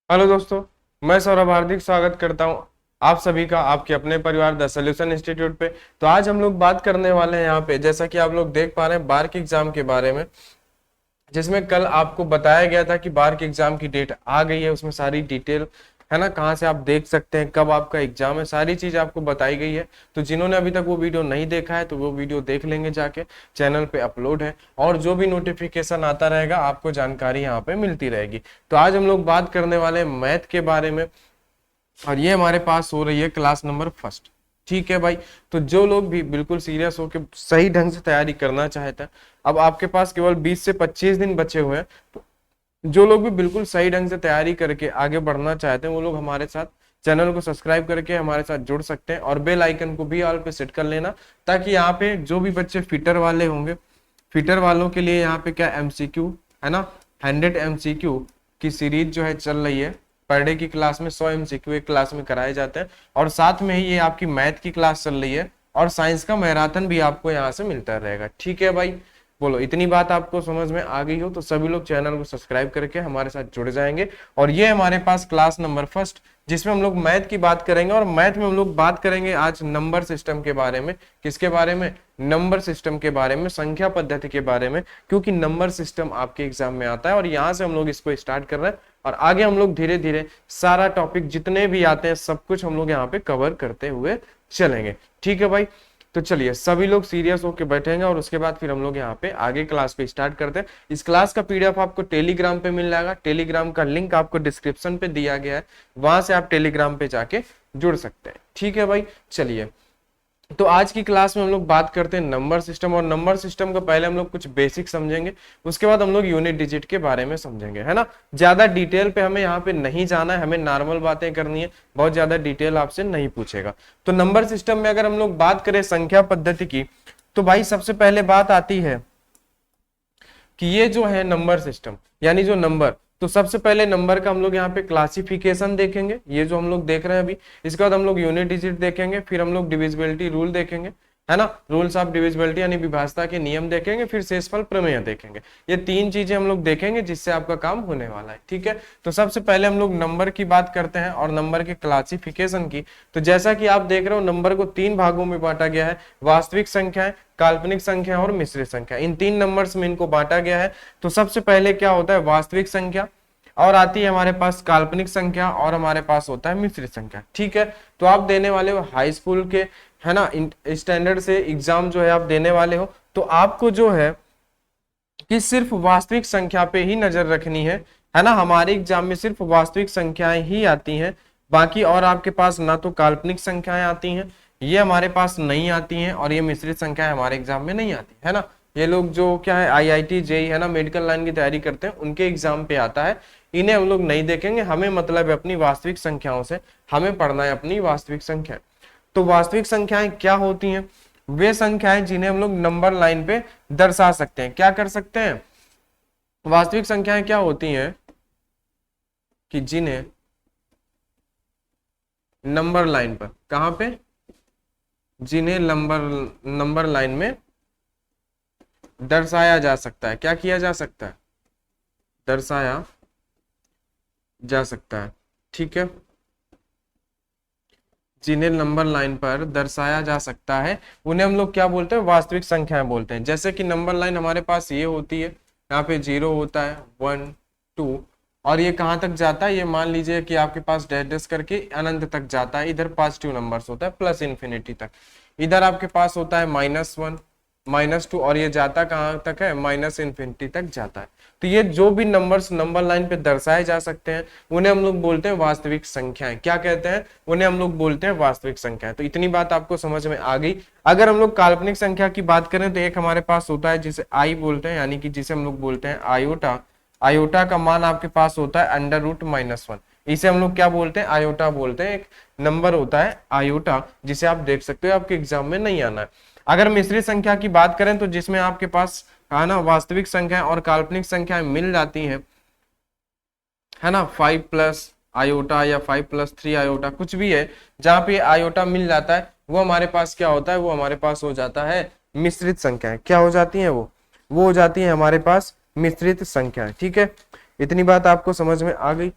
Hello दोस्तों। मैं सौरभ हार्दिक स्वागत करता हूं आप सभी का आपके अपने परिवार द सॉल्यूशन इंस्टीट्यूट पे। तो आज हम लोग बात करने वाले हैं यहाँ पे, जैसा कि आप लोग देख पा रहे हैं, बार के एग्जाम के बारे में, जिसमें कल आपको बताया गया था कि बार के एग्जाम की डेट आ गई है। उसमें सारी डिटेल है ना, कहाँ से आप देख सकते हैं, कब आपका एग्जाम है, सारी चीज आपको बताई गई है। तो जिन्होंने अभी तक वो वीडियो नहीं देखा है तो वो वीडियो देख लेंगे, जाके चैनल पे अपलोड है। और जो भी नोटिफिकेशन आता रहेगा आपको जानकारी यहाँ पे मिलती रहेगी। तो आज हम लोग बात करने वाले हैं मैथ के बारे में, और ये हमारे पास हो रही है क्लास नंबर फर्स्ट। ठीक है भाई। तो जो लोग भी बिल्कुल सीरियस होकर सही ढंग से तैयारी करना चाहते हैं, अब आपके पास केवल 20 से 25 दिन बचे हुए हैं। तो जो लोग भी बिल्कुल सही ढंग से तैयारी करके आगे बढ़ना चाहते हैं वो लोग हमारे साथ चैनल को सब्सक्राइब करके हमारे साथ जुड़ सकते हैं, और बेल आइकन को भी ऑल पे सेट कर लेना, ताकि यहाँ पे जो भी बच्चे फिटर वाले होंगे, फिटर वालों के लिए यहाँ पे क्या एमसीक्यू है ना, 100 एमसीक्यू की सीरीज जो है चल रही है। पर डे की क्लास में 100 एमसीक्यू एक क्लास में कराए जाते हैं, और साथ में ही ये आपकी मैथ की क्लास चल रही है, और साइंस का मैराथन भी आपको यहाँ से मिलता रहेगा। ठीक है भाई, बोलो इतनी बात आपको समझ में आ गई हो तो सभी लोग चैनल को सब्सक्राइब करके हमारे साथ जुड़ जाएंगे। और ये हमारे पास क्लास नंबर फर्स्ट, जिसमें हम लोग मैथ की बात करेंगे, और मैथ में हम लोग बात करेंगे आज नंबर सिस्टम के बारे में। किसके बारे में? नंबर सिस्टम के बारे में, संख्या पद्धति के बारे में, क्योंकि नंबर सिस्टम आपके एग्जाम में आता है और यहाँ से हम लोग इसको स्टार्ट कर रहे हैं, और आगे हम लोग धीरे धीरे सारा टॉपिक जितने भी आते हैं सब कुछ हम लोग यहाँ पे कवर करते हुए चलेंगे। ठीक है भाई, तो चलिए सभी लोग सीरियस होकर बैठेंगे, और उसके बाद फिर हम लोग यहाँ पे आगे क्लास को स्टार्ट करते हैं। इस क्लास का पीडीएफ आपको टेलीग्राम पे मिल जाएगा, टेलीग्राम का लिंक आपको डिस्क्रिप्शन पे दिया गया है, वहां से आप टेलीग्राम पे जाके जुड़ सकते हैं। ठीक है भाई, चलिए तो आज की क्लास में हम लोग बात करते हैं नंबर सिस्टम, और नंबर सिस्टम को पहले हम लोग कुछ बेसिक समझेंगे, उसके बाद हम लोग यूनिट डिजिट के बारे में समझेंगे, है ना। ज्यादा डिटेल पे हमें यहाँ पे नहीं जाना है, हमें नॉर्मल बातें करनी है, बहुत ज्यादा डिटेल आपसे नहीं पूछेगा। तो नंबर सिस्टम में अगर हम लोग बात करें संख्या पद्धति की, तो भाई सबसे पहले बात आती है कि ये जो है नंबर सिस्टम, यानी जो नंबर, तो सबसे पहले नंबर का हम लोग यहाँ पे क्लासिफिकेशन देखेंगे, ये जो हम लोग देख रहे हैं अभी। इसके बाद हम लोग यूनिट डिजिट देखेंगे, फिर हम लोग डिविजिबिलिटी रूल देखेंगे, है ना, रूल्स ऑफ डिविजिबिलिटी यानी विभाज्यता के नियम देखेंगे, फिर शेषफल प्रमेय देखेंगे। ये तीन चीजें हम लोग देखेंगे जिससे आपका काम होने वाला है। ठीक है, तो सबसे पहले हम लोग नंबर की बात करते हैं और नंबर के क्लासिफिकेशन की। तो जैसा कि आप देख रहे हो, नंबर को तीन भागों में बांटा गया है, वास्तविक संख्याएं, काल्पनिक संख्या और मिश्रित संख्या, इन तीन नंबर्स में इनको बांटा गया है। तो सबसे पहले क्या होता है? वास्तविक संख्या, और आती है हमारे पास काल्पनिक संख्या, और हमारे पास होता है मिश्रित संख्या। ठीक है, तो आप देने वाले हो हाई स्कूल के, है ना, स्टैंडर्ड से एग्जाम जो है आप देने वाले हो, तो आपको जो है कि सिर्फ वास्तविक संख्या पे ही नजर रखनी है ना। हमारे एग्जाम में सिर्फ वास्तविक संख्याएं ही आती हैं, बाकी और आपके पास ना तो काल्पनिक संख्याएं आती हैं, ये हमारे पास नहीं आती हैं, और ये मिश्रित संख्याएं हमारे एग्जाम में नहीं आती, है ना। ये लोग जो क्या है आईआईटी जेई है ना, मेडिकल लाइन की तैयारी करते हैं, उनके एग्जाम पे आता है, इन्हें हम लोग नहीं देखेंगे। हमें मतलब है अपनी वास्तविक संख्याओं से, हमें पढ़ना है अपनी वास्तविक संख्या। तो वास्तविक संख्याएं क्या होती हैं? वे संख्याएं जिन्हें हम लोग नंबर लाइन पे दर्शा सकते हैं। क्या कर सकते हैं? वास्तविक संख्याएं क्या होती हैं कि जिन्हें नंबर लाइन पर, कहां पे? जिन्हें नंबर लाइन में दर्शाया जा सकता है। क्या किया जा सकता है? दर्शाया जा सकता है। ठीक है, जिन्हें नंबर लाइन पर दर्शाया जा सकता है उन्हें हम लोग क्या बोलते हैं? वास्तविक संख्याएं बोलते हैं। जैसे कि नंबर लाइन हमारे पास ये होती है, यहाँ पे 0 होता है, 1 2, और ये कहाँ तक जाता है? ये मान लीजिए कि आपके पास डैश डैश करके अनंत तक जाता है। इधर पॉजिटिव नंबर्स होता है प्लस इन्फिनिटी तक। इधर आपके पास होता है -1 -2, और ये जाता कहाँ तक है? माइनस इन्फिनिटी तक जाता है। तो ये जो भी नंबर्स नंबर लाइन पे दर्शाए जा सकते हैं उन्हें हम लोग बोलते हैं वास्तविक संख्याएं। क्या कहते हैं? उन्हें हम लोग बोलते हैं वास्तविक संख्याएं। तो इतनी बात आपको समझ में आ गई। अगर हम लोग काल्पनिक संख्या की बात करें तो एक हमारे पास होता है जिसे आई बोलते हैं, यानी कि जिसे हम लोग बोलते हैं आयोटा। आयोटा का मान आपके पास होता है √-1। इसे हम लोग क्या बोलते हैं? आयोटा बोलते हैं। एक नंबर होता है आयोटा, जिसे आप देख सकते हो, आपके एग्जाम में नहीं आना है। अगर मिश्रित संख्या की बात करें तो जिसमें आपके पास है ना वास्तविक संख्या और काल्पनिक संख्याएं मिल जाती हैं, है ना, 5+ आयोटा या 5+3 आयोटा, कुछ भी है, जहां पे आयोटा मिल जाता है वो हमारे पास क्या होता है? वो हमारे पास हो जाता है मिश्रित संख्याएं। क्या हो जाती हैं? वो हो जाती है हमारे पास मिश्रित संख्याएं। ठीक है, इतनी बात आपको समझ में आ गई।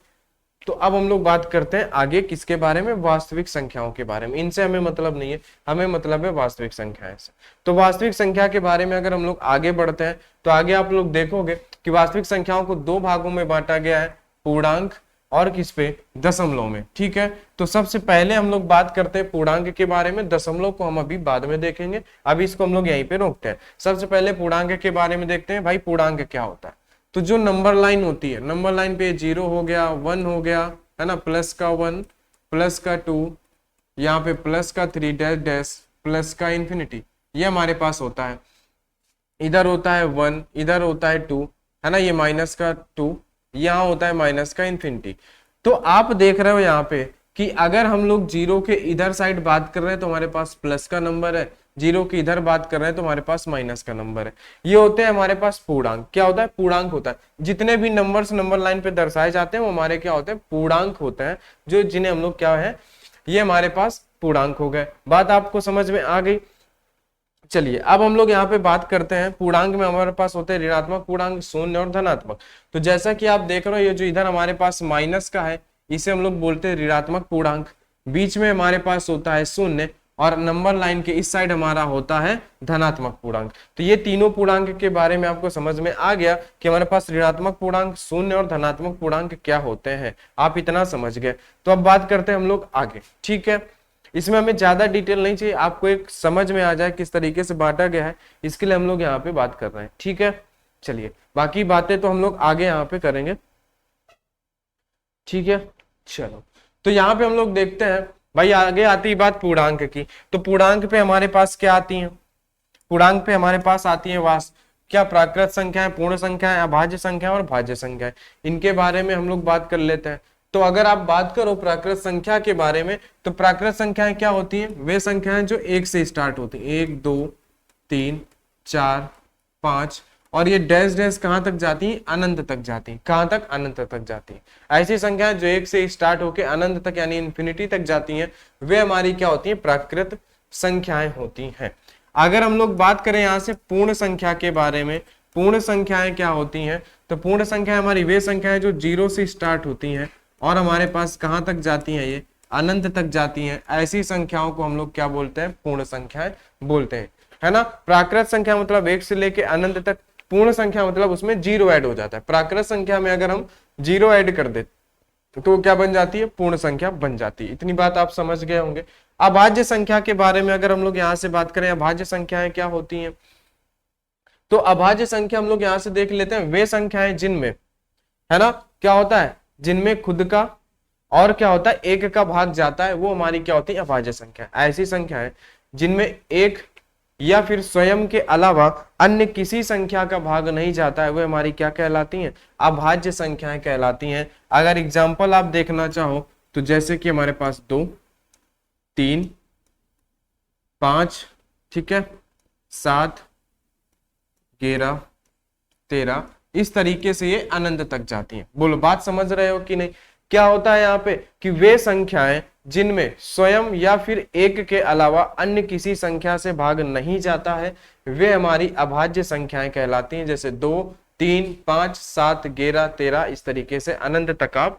तो अब हम लोग बात करते हैं आगे किसके बारे में, वास्तविक संख्याओं के बारे में। इनसे हमें मतलब नहीं है, हमें मतलब है वास्तविक संख्याएं से। तो वास्तविक संख्या के बारे में अगर हम लोग आगे बढ़ते हैं तो आगे आप लोग देखोगे कि वास्तविक संख्याओं को दो भागों में बांटा गया है, पूर्णांक और किस पे, दशमलव में। ठीक है, तो सबसे पहले हम लोग बात करते हैं पूर्णांक के बारे में, दशमलव को हम अभी बाद में देखेंगे, अभी इसको हम लोग यहीं पे रोकते हैं। सबसे पहले पूर्णांक के बारे में देखते हैं, भाई पूर्णांक क्या होता है। तो जो नंबर लाइन होती है, नंबर लाइन पे 0 हो गया, 1 हो गया, है ना, प्लस का 1, प्लस का 2, यहाँ पे प्लस का 3 डैश डैश, प्लस का इंफिनिटी, ये हमारे पास होता है। इधर होता है 1, इधर होता है 2, है ना, ये माइनस का 2, यहाँ होता है माइनस का इंफिनिटी। तो आप देख रहे हो यहाँ पे कि अगर हम लोग 0 के इधर साइड बात कर रहे हैं तो हमारे पास प्लस का नंबर है, 0 की इधर बात कर रहे हैं तो हमारे पास माइनस का नंबर है। ये होते हैं हमारे पास पूर्णांक। क्या होता है, पूर्णांक होता है। जितने भी नंबर्स नंबर लाइन पे दर्शाए जाते हैं वो हमारे क्या होते हैं, पूर्णांक होते हैं, जो जिन्हें हम लोग क्या है, ये हमारे पास पूर्णांक हो गए। बात आपको समझ में आ गई। चलिए अब हम लोग यहाँ पे बात करते हैं, पूर्णांक में हमारे पास होते हैं ऋणात्मक पूर्णांक, शून्य और धनात्मक। तो जैसा कि आप देख रहे हो, ये जो इधर हमारे पास माइनस का है इसे हम लोग बोलते हैं ऋणात्मक पूर्णांक, बीच में हमारे पास होता है शून्य, और नंबर लाइन के इस साइड हमारा होता है धनात्मक पूर्णांक। तो ये तीनों पूर्णांक के बारे में आपको समझ में आ गया कि हमारे पास ऋणात्मक पूर्णांक, शून्य और धनात्मक पूर्णांक क्या होते हैं। आप इतना समझ गए। तो अब बात करते हैं हम लोग आगे। ठीक है, इसमें हमें ज्यादा डिटेल नहीं चाहिए, आपको एक समझ में आ जाए किस तरीके से बांटा गया है, इसके लिए हम लोग यहाँ पे बात कर रहे हैं। ठीक है, चलिए बाकी बातें तो हम लोग आगे यहाँ पे करेंगे। ठीक है, चलो तो यहाँ पे हम लोग देखते हैं, भाई आगे आती है बात पूर्णांक की। तो पूर्णांक पे हमारे पास क्या आती है, पूर्णांक पे हमारे पास आती है क्या, प्राकृत संख्याएं, पूर्ण संख्याएं, अभाज्य संख्या और भाज्य संख्याएं। इनके बारे में हम लोग बात कर लेते हैं। तो अगर आप बात करो प्राकृत संख्या के बारे में, तो प्राकृत संख्याएं क्या होती हैं, वे संख्याएं जो 1 से स्टार्ट होती हैं, 1 2 3 4 5, और ये डैश डैश कहां तक जाती हैं, अनंत तक जाती हैं। कहां तक, अनंत तक जाती हैं। ऐसी संख्याएं जो 1 से स्टार्ट होकर अनंत तक यानी इन्फिनिटी तक जाती हैं, वे हमारी क्या होती हैं, प्राकृत संख्याएं होती हैं। अगर हम लोग बात करें यहाँ से पूर्ण संख्या के बारे में, पूर्ण संख्याएं क्या होती हैं, तो पूर्ण संख्या हमारी वे संख्याएं जो 0 से स्टार्ट होती हैं और हमारे पास कहां तक जाती हैं, ये अनंत तक जाती हैं। ऐसी संख्याओं को हम लोग क्या बोलते हैं, पूर्ण संख्याएं बोलते हैं, है ना। प्राकृत संख्या मतलब 1 से लेके अनंत तक, पूर्ण संख्या मतलब उसमें 0 ऐड हो जाता है। प्राकृत संख्या में अगर हम 0 ऐड कर दे तो क्या बन जाती है, पूर्ण संख्या बन जाती है। इतनी बात आप समझ गए होंगे। अभाज्य संख्या के बारे में अगर हम लोग यहाँ से बात करें, अभाज्य संख्याएं क्या होती हैं, तो अभाज्य संख्या हम लोग यहाँ से देख लेते हैं, वे संख्याएं जिनमें, है ना, क्या होता है, जिनमें खुद का और क्या होता है, 1 का भाग जाता है, वो हमारी क्या होती है, अभाज्य संख्या। ऐसी संख्या है जिनमें 1 या फिर स्वयं के अलावा अन्य किसी संख्या का भाग नहीं जाता है, वो हमारी क्या कहलाती हैं, अभाज्य संख्याएं कहलाती हैं। अगर एग्जाम्पल आप देखना चाहो तो जैसे कि हमारे पास 2 3 5, ठीक है, 7 11 13, इस तरीके से ये अनंत तक जाती हैं। बोलो बात समझ रहे हो कि नहीं। क्या होता है यहाँ पे कि वे संख्याएं जिनमें स्वयं या फिर 1 के अलावा अन्य किसी संख्या से भाग नहीं जाता है, वे हमारी अभाज्य संख्याएं कहलाती हैं। जैसे 2 3 5 7 11 13, इस तरीके से अनंत तक आप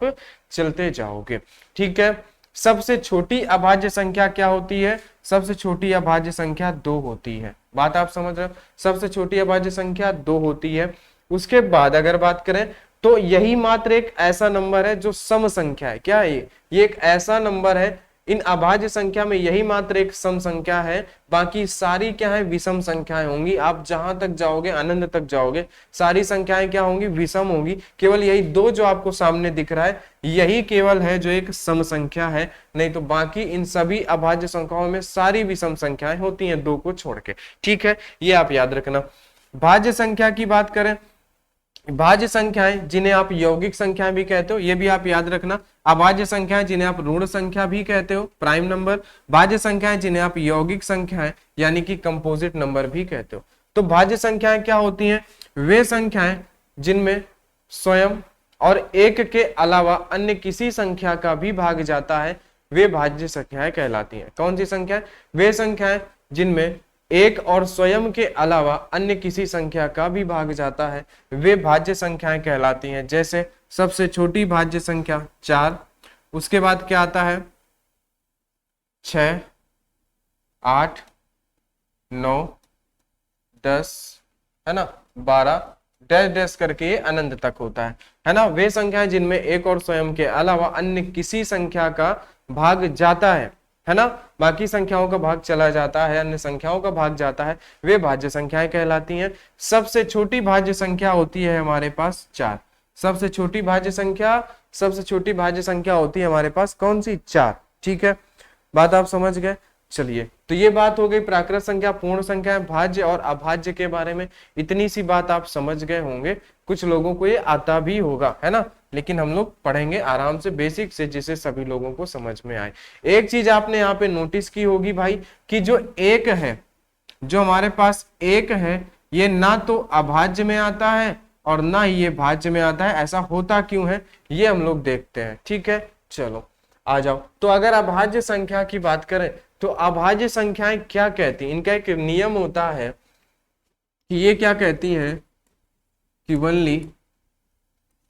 चलते जाओगे। ठीक है, सबसे छोटी अभाज्य संख्या क्या होती है, सबसे छोटी अभाज्य संख्या 2 होती है। बात आप समझ रहे हो, सबसे छोटी अभाज्य संख्या 2 होती है। उसके बाद अगर बात करें तो यही मात्र एक ऐसा नंबर है जो सम संख्या है। क्या है ये एक ऐसा नंबर है, इन अभाज्य संख्या में यही मात्र एक सम संख्या है, बाकी सारी क्या है, विषम संख्याएं होंगी। आप जहां तक जाओगे, अनंत तक जाओगे, सारी संख्याएं क्या होंगी, विषम होंगी। केवल यही 2 जो आपको सामने दिख रहा है, यही केवल है जो एक सम संख्या है, नहीं तो बाकी इन सभी अभाज्य संख्याओं में सारी विषम संख्याएं होती हैं, 2 को छोड़ के। ठीक है, ये आप याद रखना। भाज्य संख्या की बात करें, भाज्य संख्याएं जिन्हें आप यौगिक संख्याएं भी कहते हो, ये भी आप याद रखना। अभाज्य संख्याएं जिन्हें आप ऋण संख्या भी कहते हो, प्राइम नंबर। भाज्य संख्याएं जिन्हें आप यौगिक संख्याएं यानी कि कंपोजिट नंबर भी कहते हो। तो भाज्य संख्याएं क्या होती हैं, वे संख्याएं जिनमें स्वयं और 1 के अलावा अन्य किसी संख्या का भी भाग जाता है, वे भाज्य संख्याएं कहलाती हैं। कौन सी संख्याएं, वे संख्याएं जिनमें एक और स्वयं के अलावा अन्य किसी संख्या का भी भाग जाता है वे भाज्य संख्याएं कहलाती हैं। जैसे सबसे छोटी भाज्य संख्या 4, उसके बाद क्या आता है 6, 8, 9, 10, है ना, 12, डैश डैश करके ये अनंत तक होता है ना। वे संख्याएं जिनमें एक और स्वयं के अलावा अन्य किसी संख्या का भाग जाता है ना, बाकी संख्याओं का भाग चला जाता है, अन्य संख्याओं का भाग जाता है, वे भाज्य संख्याएं कहलाती हैं। सबसे छोटी भाज्य संख्या होती है हमारे पास 4। सबसे छोटी भाज्य संख्या होती है हमारे पास कौन सी? 4। ठीक है, बात आप समझ गए। चलिए, तो ये बात हो गई प्राकृत संख्या, पूर्ण संख्या, भाज्य और अभाज्य के बारे में। इतनी सी बात आप समझ गए होंगे। कुछ लोगों को ये आता भी होगा, है ना, लेकिन हम लोग पढ़ेंगे आराम से बेसिक से, जिससे सभी लोगों को समझ में आए। एक चीज आपने यहाँ पे नोटिस की होगी भाई, कि जो एक है, जो हमारे पास एक है, ये ना तो अभाज्य में आता है और ना ही ये भाज्य में आता है। ऐसा होता क्यों है, ये हम लोग देखते हैं। ठीक है, चलो आ जाओ। तो अगर अभाज्य संख्या की बात करें तो अभाज्य संख्याएं क्या कहती हैं? इनका एक नियम होता है कि ये क्या कहती हैं कि ओनली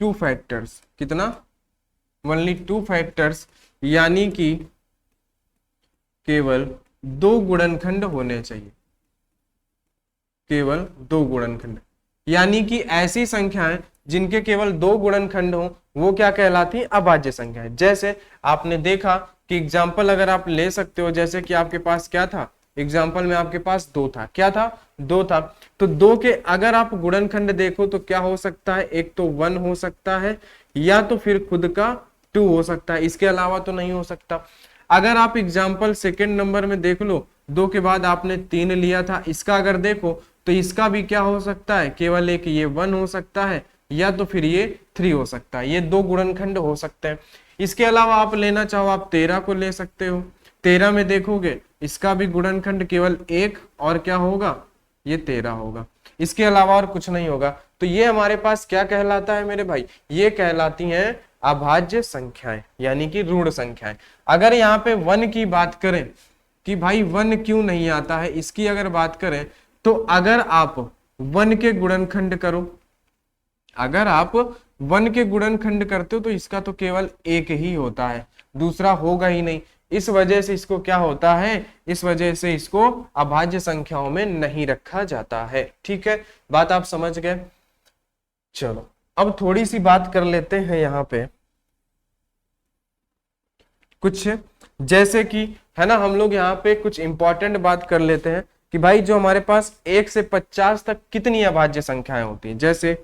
2 फैक्टर्स, कितना? ओनली 2 फैक्टर्स, यानी कि केवल 2 गुणनखंड होने चाहिए, केवल 2 गुणनखंड। यानी कि ऐसी संख्याएं जिनके केवल 2 गुणनखंड हो वो क्या कहलाती है? अभाज्य संख्याएं। जैसे आपने देखा कि एग्जाम्पल अगर आप ले सकते हो, जैसे कि आपके पास क्या था एग्जाम्पल में, आपके पास 2 था। क्या था? 2 था। तो 2 के अगर आप गुणनखंड देखो तो क्या हो सकता है? एक तो 1 हो सकता है, या तो फिर खुद का 2 हो सकता है, इसके अलावा तो नहीं हो सकता। अगर आप एग्जाम्पल सेकेंड नंबर में देख लो, 2 के बाद आपने 3 लिया था, इसका अगर देखो तो इसका भी क्या हो सकता है? केवल एक ये 1 हो सकता है, या तो फिर ये 3 हो सकता है। ये 2 गुणनखंड हो सकते हैं। इसके अलावा आप लेना चाहो आप 13 को ले सकते हो। 13 में देखोगे इसका भी गुणनखंड केवल 1 और क्या होगा? ये 13 होगा, इसके अलावा और कुछ नहीं होगा। तो ये हमारे पास क्या कहलाता है मेरे भाई? ये कहलाती हैं अभाज्य संख्याएं, यानी कि ऋण संख्याएं। अगर यहाँ पे 1 की बात करें कि भाई 1 क्यों नहीं आता है, इसकी अगर बात करें तो अगर आप 1 के गुणनखंड करो, अगर आप 1 के गुणनखंड करते हो तो इसका तो केवल 1 ही होता है, दूसरा होगा ही नहीं। इस वजह से इसको क्या होता है? इस वजह से इसको अभाज्य संख्याओं में नहीं रखा जाता है। ठीक है, बात आप समझ गए। चलो अब थोड़ी सी बात कर लेते हैं यहाँ पे कुछ, जैसे कि है ना, हम लोग यहाँ पे कुछ इंपॉर्टेंट बात कर लेते हैं कि भाई जो हमारे पास 1 से 50 तक कितनी अभाज्य संख्याएं होती हैं। जैसे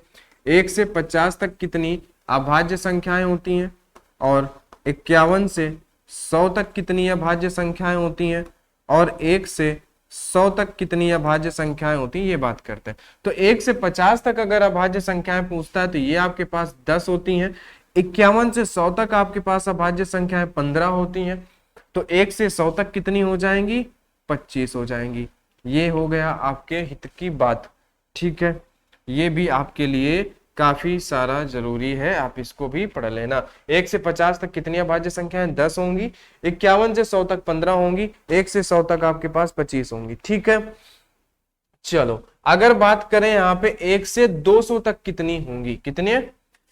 1 से 50 तक कितनी अभाज्य संख्याएं होती हैं, और 51 से 100 तक कितनी अभाज्य संख्याएं होती हैं, और 1 से 100 तक कितनी अभाज्य संख्याएं होती हैं, ये बात करते हैं। तो 1 से 50 तक अगर अभाज्य संख्याएं पूछता है तो ये आपके पास 10 होती हैं। 51 से 100 तक आपके पास अभाज्य संख्याएं 15 होती हैं। तो 1 से 100 तक कितनी हो जाएंगी? 25 हो जाएंगी। ये हो गया आपके हित की बात। ठीक है, ये भी आपके लिए काफी सारा जरूरी है, आप इसको भी पढ़ लेना। 1 से 50 तक कितनी अभाज्य संख्याएं? 10 होंगी। 51 से 100 तक 15 होंगी। 1 से 100 तक आपके पास 25 होंगी। ठीक है, चलो अगर बात करें यहाँ पे 1 से 200 तक कितनी होंगी? कितने?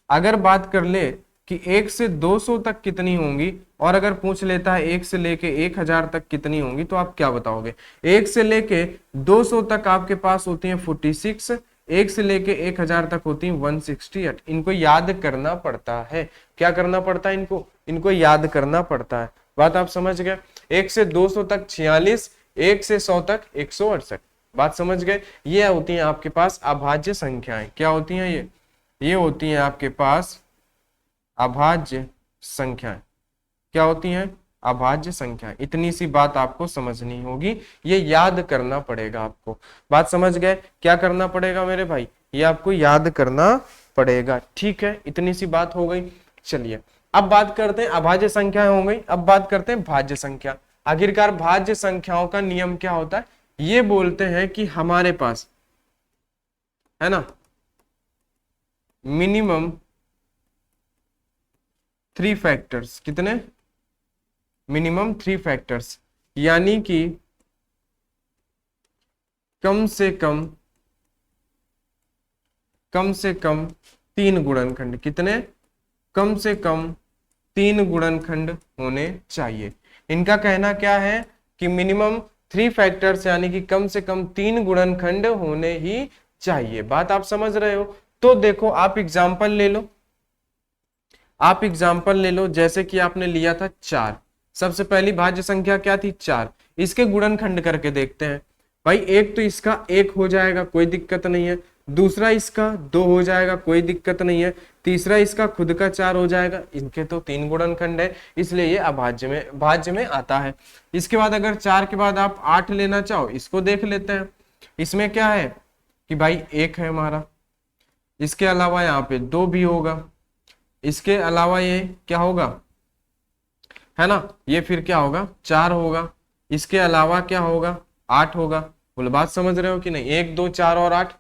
अगर बात कर ले कि 1 से 200 तक कितनी होंगी, और अगर पूछ लेता है 1 से लेके 1000 तक कितनी होंगी, तो आप क्या बताओगे? 1 से लेके 200 तक आपके पास होती हैं 46, 1 से लेके 1000 तक होती हैं 168। इनको याद करना पड़ता है। क्या करना पड़ता है? इनको याद करना पड़ता है। बात आप समझ गए। 1 से 200 तक 46, 1 से 100 तक 168। बात समझ गए। ये होती हैं आपके पास अभाज्य संख्याएं। क्या होती हैं ये होती हैं आपके पास अभाज्य संख्याएं। क्या होती हैं? अभाज्य संख्याएं। इतनी सी बात आपको समझनी होगी, ये याद करना पड़ेगा आपको। बात समझ गए? क्या करना पड़ेगा मेरे भाई? ये आपको याद करना पड़ेगा। ठीक है, इतनी सी बात हो गई। चलिए अब बात करते हैं, अभाज्य संख्याएं हो गई, अब बात करते हैं भाज्य संख्या। आखिरकार भाज्य संख्याओं का नियम क्या होता है? ये बोलते हैं कि हमारे पास, है ना, मिनिमम 3 फैक्टर्स। कितने? मिनिमम 3 फैक्टर्स, यानी कि कम से कम 3 गुणनखंड, कितने, कम से कम 3 गुणनखंड होने चाहिए। इनका कहना क्या है कि मिनिमम 3 फैक्टर्स, यानी कि कम से कम 3 गुणनखंड होने ही चाहिए। बात आप समझ रहे हो? तो देखो आप एग्जाम्पल ले लो, जैसे कि आपने लिया था 4। सबसे पहली भाज्य संख्या क्या थी? 4। इसके गुणनखंड करके देखते हैं। भाई एक तो इसका 1 हो जाएगा, कोई दिक्कत नहीं है। दूसरा इसका 2 हो जाएगा, कोई दिक्कत नहीं है। तीसरा इसका खुद का 4 हो जाएगा। इनके तो 3 गुणनखंड है, इसलिए ये भाज्य में आता है। इसके बाद अगर 4 के बाद आप 8 लेना चाहो, इसको देख लेते हैं। इसमें क्या है कि भाई 1 है हमारा, इसके अलावा यहाँ पे 2 भी होगा, इसके अलावा ये क्या होगा, है ना, ये फिर क्या होगा, 4 होगा। इसके अलावा क्या होगा, 8 होगा। बोले बात समझ रहे हो कि नहीं? 1 2 4 और 8।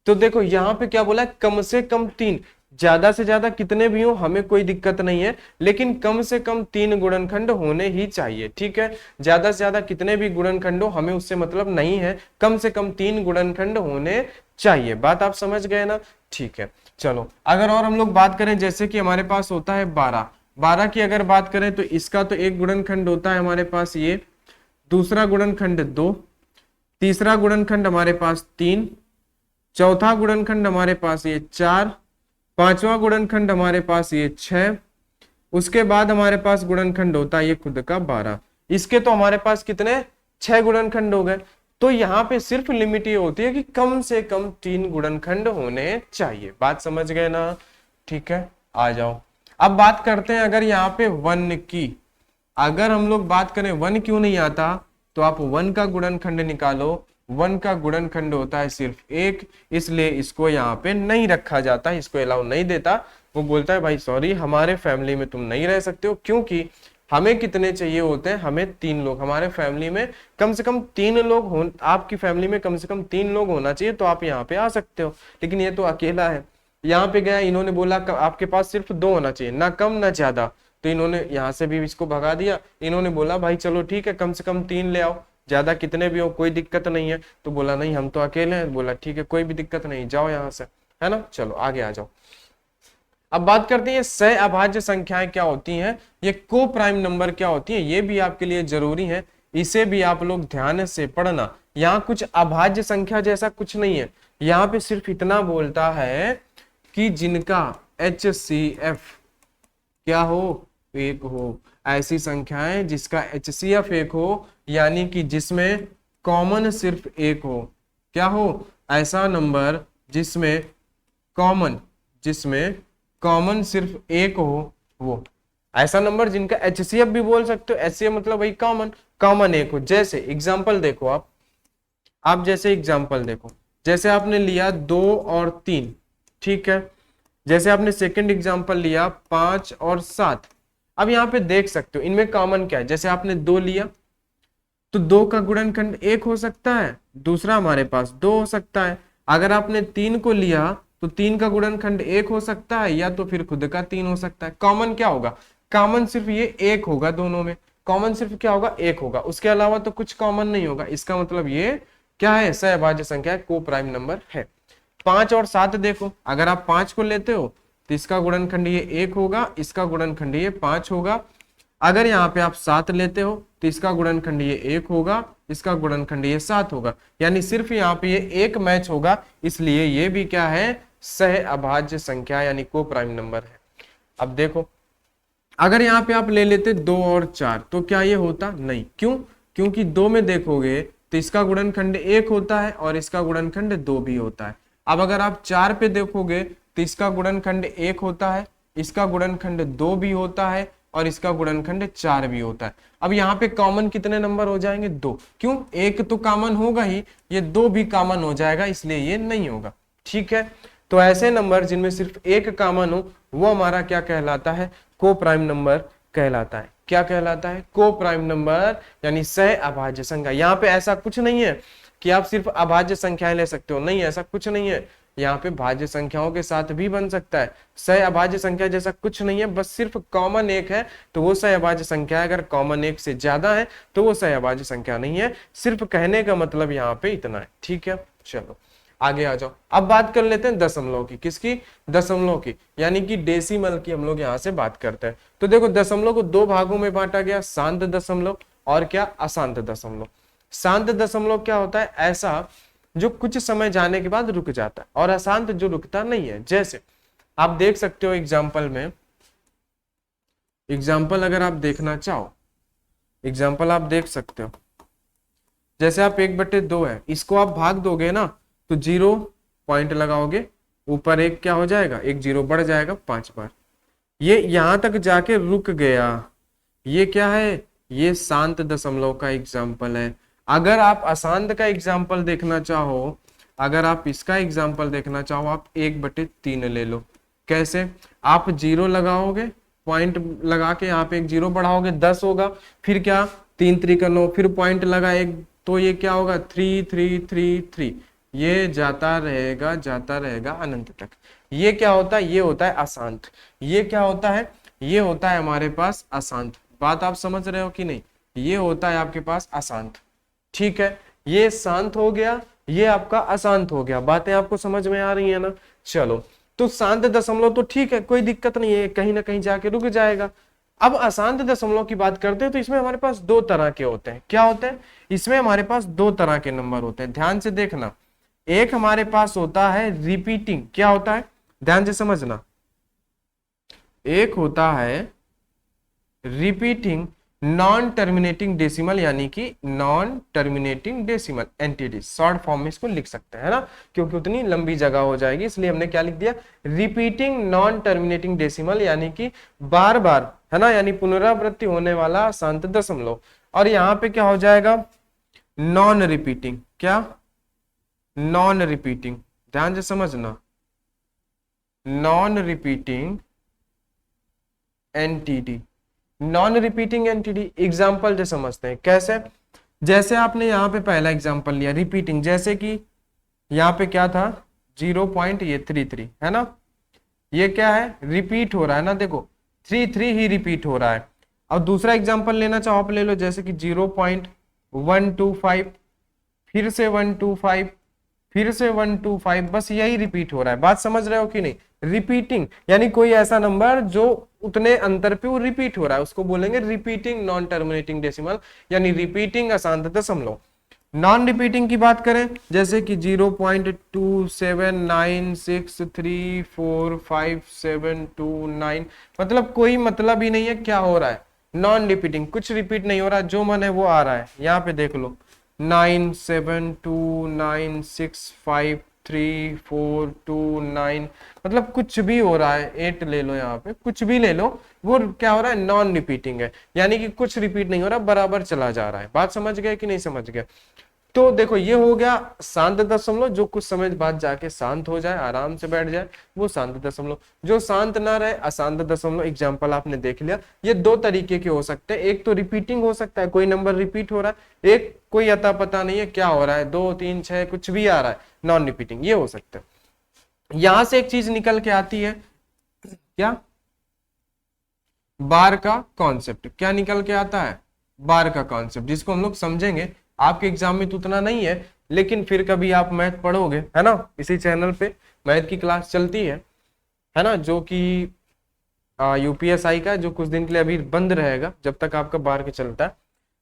तो देखो यहाँ पे क्या बोला है, कम से कम 3। ज्यादा से ज्यादा कितने भी हो हमें कोई दिक्कत नहीं है, लेकिन कम से कम 3 गुणनखंड होने ही चाहिए। ठीक है, ज्यादा से ज्यादा कितने भी गुणनखंड हो हमें उससे मतलब नहीं है, कम से कम 3 गुणनखंड होने चाहिए। बात आप समझ गए ना? ठीक है, चलो अगर और हम लोग बात करें, जैसे कि हमारे पास होता है 12 की अगर बात करें तो इसका तो एक गुणनखंड होता है हमारे पास ये, दूसरा गुणनखंड 2, तीसरा गुणनखंड हमारे पास 3, चौथा गुणनखंड हमारे पास ये 4, पांचवा गुणनखंड हमारे पास ये 6, उसके बाद हमारे पास गुणनखंड होता है ये खुद का 12। इसके तो हमारे पास कितने, 6 गुणनखंड हो गए। तो यहाँ पे सिर्फ लिमिट ये होती है कि कम से कम 3 गुणनखंड होने चाहिए। बात समझ गए ना? ठीक है, आ जाओ अब बात करते हैं अगर यहाँ पे 1 की। अगर हम लोग बात करें 1 क्यों नहीं आता, तो आप 1 का गुणनखंड निकालो। 1 का गुणनखंड होता है सिर्फ 1, इसलिए इसको यहाँ पे नहीं रखा जाता, इसको अलाउ नहीं देता। वो बोलता है भाई सॉरी, हमारे फैमिली में तुम नहीं रह सकते हो, क्योंकि हमें कितने चाहिए होते हैं, हमें 3 लोग, हमारे फैमिली में कम से कम 3 लोग हो, आपकी फैमिली में कम से कम 3 लोग होना चाहिए, तो आप यहाँ पे आ सकते हो। लेकिन ये तो अकेला है, यहाँ पे गया, इन्होंने बोला आपके पास सिर्फ 2 होना चाहिए, ना कम ना ज्यादा। तो इन्होंने यहाँ से भी इसको भगा दिया। इन्होंने बोला भाई चलो ठीक है, कम से कम 3 ले आओ, ज्यादा कितने भी हो कोई दिक्कत नहीं है। तो बोला नहीं हम तो अकेले हैं। बोला ठीक है कोई भी दिक्कत नहीं, जाओ यहाँ से, है ना। चलो आगे आ जाओ। अब बात करते हैं सह अभाज्य संख्याएं क्या होती हैं, ये को प्राइम नंबर क्या होती है, ये भी आपके लिए जरूरी है, इसे भी आप लोग ध्यान से पढ़ना। यहाँ कुछ अभाज्य संख्या जैसा कुछ नहीं है, यहाँ पे सिर्फ इतना बोलता है कि जिनका HCF क्या हो, 1 हो। ऐसी संख्याएं जिसका HCF 1 हो, यानी कि जिसमें कॉमन सिर्फ 1 हो। क्या हो, ऐसा नंबर जिसमें कॉमन सिर्फ 1 हो, वो ऐसा नंबर जिनका HCF भी बोल सकते हो। HCF मतलब वही कॉमन 1 हो। जैसे एग्जांपल देखो आप जैसे एग्जांपल देखो, जैसे आपने लिया 2 और 3, ठीक है। जैसे आपने सेकंड एग्जांपल लिया 5 और 7। अब यहाँ पे देख सकते हो इनमें कॉमन क्या है। जैसे आपने 2 लिया तो 2 का गुणनखंड 1 हो सकता है, दूसरा हमारे पास 2 हो सकता है। अगर आपने 3 को लिया तो 3 का गुणनखंड 1 हो सकता है, या तो फिर खुद का 3 हो सकता है। कॉमन क्या होगा, कॉमन सिर्फ ये 1 होगा, दोनों में कॉमन सिर्फ क्या होगा, 1 होगा, उसके अलावा तो कुछ कॉमन नहीं होगा। इसका मतलब ये क्या है, सहअभाज्य संख्या है, को प्राइम नंबर है। 5 और 7 देखो, अगर आप 5 को लेते हो तो इसका गुणनखंड ये 1 होगा, इसका गुणनखंड ये 5 होगा। अगर यहाँ पे आप 7 लेते हो तो इसका गुणनखंड ये 1 होगा, इसका गुणनखंड ये 7 होगा, यानी सिर्फ यहाँ पे ये 1 मैच होगा, इसलिए ये भी क्या है, सहअभाज्य संख्या यानी को प्राइम नंबर है। अब देखो अगर यहाँ पे आप ले लेते 2 और 4 तो क्या ये होता, नहीं। क्यों, क्योंकि 2 में देखोगे तो इसका गुणनखंड 1 होता है और इसका गुणनखंड 2 भी होता है। अब अगर आप 4 पे देखोगे तो इसका गुणनखंड 1 होता है, इसका गुणनखंड 2 भी होता है और इसका गुणनखंड 4 भी होता है। अब यहाँ पे कॉमन कितने नंबर हो जाएंगे, 2। क्यों, 1 तो कॉमन होगा ही, ये 2 भी कॉमन हो जाएगा, इसलिए ये नहीं होगा। ठीक है, तो ऐसे नंबर जिनमें सिर्फ 1 कॉमन हो वो हमारा क्या कहलाता है, को प्राइम नंबर कहलाता है। क्या कहलाता है, को प्राइम नंबर यानी सहअभाज्य संख्या। यहाँ पे ऐसा कुछ नहीं है कि आप सिर्फ अभाज्य संख्याएं ले सकते हो, नहीं ऐसा कुछ नहीं है। यहाँ पे भाज्य संख्याओं के साथ भी बन सकता है। सह अभाज्य संख्या जैसा कुछ नहीं है, बस सिर्फ कॉमन एक है तो वो सह अभाज्य संख्या है, अगर कॉमन एक से ज्यादा है तो वो सह अभाज्य संख्या नहीं है। सिर्फ कहने का मतलब यहाँ पे इतना है, ठीक है। चलो आगे आ जाओ। अब बात कर लेते हैं दशमलव की। किसकी? दशमलव की, यानी कि डेसिमल की हम लोग यहाँ से बात करते हैं। तो देखो दशमलव को दो भागों में बांटा गया, शांत दशमलव और क्या? अशांत दशमलव। शांत दशमलव क्या होता है? ऐसा जो कुछ समय जाने के बाद रुक जाता है, और अशांत जो रुकता नहीं है। जैसे आप देख सकते हो एग्जाम्पल में, एग्जाम्पल अगर आप देखना चाहो, एग्जाम्पल आप देख सकते हो। जैसे आप 1/2 है, इसको आप भाग दोगे ना तो 0 पॉइंट लगाओगे, ऊपर एक क्या हो जाएगा? एक 0 बढ़ जाएगा 5 बार। ये यहां तक जाके रुक गया, ये क्या है? ये शांत दशमलव का एग्जाम्पल है। अगर आप अशांत का एग्जाम्पल देखना चाहो, अगर आप इसका एग्जाम्पल देखना चाहो, आप 1/3 ले लो। कैसे? आप 0 लगाओगे, पॉइंट लगा के यहाँ पे एक 0 बढ़ाओगे, 10 होगा। फिर क्या? 3 3 का 9, फिर पॉइंट लगा एक, तो ये क्या होगा? 3 3 3 3। ये जाता रहेगा अनंत तक। ये क्या होता है? ये होता है अशांत। ये क्या होता है? ये होता है हमारे पास अशांत। बात आप समझ रहे हो कि नहीं? ये होता है आपके पास अशांत, ठीक है। ये शांत हो गया, ये आपका अशांत हो गया। बातें आपको समझ में आ रही है ना? चलो, तो शांत दशमलव तो ठीक है, कोई दिक्कत नहीं है, कहीं ना कहीं जाके रुक जाएगा। अब अशांत दशमलव की बात करते हैं तो इसमें हमारे पास दो तरह के होते हैं। क्या होते हैं? इसमें हमारे पास दो तरह के नंबर होते हैं, ध्यान से देखना। एक हमारे पास होता है रिपीटिंग। क्या होता है? ध्यान से समझना। एक होता है रिपीटिंग नॉन टर्मिनेटिंग डेसिमल, यानी कि non terminating decimal, NTD short form में इसको लिख सकते हैं ना, क्योंकि उतनी लंबी जगह हो जाएगी, इसलिए हमने क्या लिख दिया? रिपीटिंग नॉन टर्मिनेटिंग डेसिमल, यानी कि बार बार, है ना, यानी पुनरावृत्ति होने वाला शांत दशमलव। और यहाँ पे क्या हो जाएगा? Non repeating. क्या? नॉन रिपीटिंग, ध्यान से समझना, non repeating NTD. Non repeating NTD example से समझते हैं। कैसे? जैसे आपने यहाँ पे पहला एग्जाम्पल लिया रिपीटिंग, जैसे कि यहाँ पे क्या था? 0.33 है ना, ये क्या है? रिपीट हो रहा है ना, देखो 3 ही रिपीट हो रहा है। अब दूसरा एग्जाम्पल लेना चाहो आप ले लो, जैसे कि 0.125, फिर से 125, फिर से 125, बस यही रिपीट हो रहा है। बात समझ रहे हो कि नहीं? रिपीटिंग यानी कोई ऐसा नंबर जो उतने अंतर पे वो रिपीट हो रहा है, उसको बोलेंगे रिपीटिंग नॉन टर्मिनेटिंग डेसिमल, यानी रिपीटिंग अशांत दशमलव। नॉन रिपीटिंग की बात करें, जैसे कि 0.27963457729, मतलब कोई मतलब ही नहीं है क्या हो रहा है? नॉन रिपीटिंग, कुछ रिपीट नहीं हो रहा, जो मन है वो आ रहा है। यहाँ पे देख लो 97296534429, मतलब कुछ भी हो रहा है। 8 ले लो, यहाँ पे कुछ भी ले लो, वो क्या हो रहा है? नॉन रिपीटिंग है, यानी कि कुछ रिपीट नहीं हो रहा, बराबर चला जा रहा है। बात समझ गए कि नहीं समझ गए? तो देखो ये हो गया शांत दशमलव, जो कुछ समय बाद जाके शांत हो जाए, आराम से बैठ जाए, वो शांत दशमलव। जो शांत ना रहे, अशांत दशमलव। एग्जाम्पल आपने देख लिया। ये दो तरीके के हो सकते हैं, एक तो रिपीटिंग हो सकता है, कोई नंबर रिपीट हो रहा है, एक कोई अता पता नहीं है क्या हो रहा है, 2 3 6 कुछ भी आ रहा है, नॉन रिपीटिंग, ये हो सकता है। यहां से एक चीज निकल के आती है, क्या? बार का कॉन्सेप्ट। क्या निकल के आता है? बार का कॉन्सेप्ट, जिसको हम लोग समझेंगे। आपके एग्जाम में तो उतना नहीं है, लेकिन फिर कभी आप मैथ पढ़ोगे, है ना, इसी चैनल पे मैथ की क्लास चलती है ना, जो कि यूपीएसआई का, जो कुछ दिन के लिए अभी बंद रहेगा जब तक आपका बार का चलता है।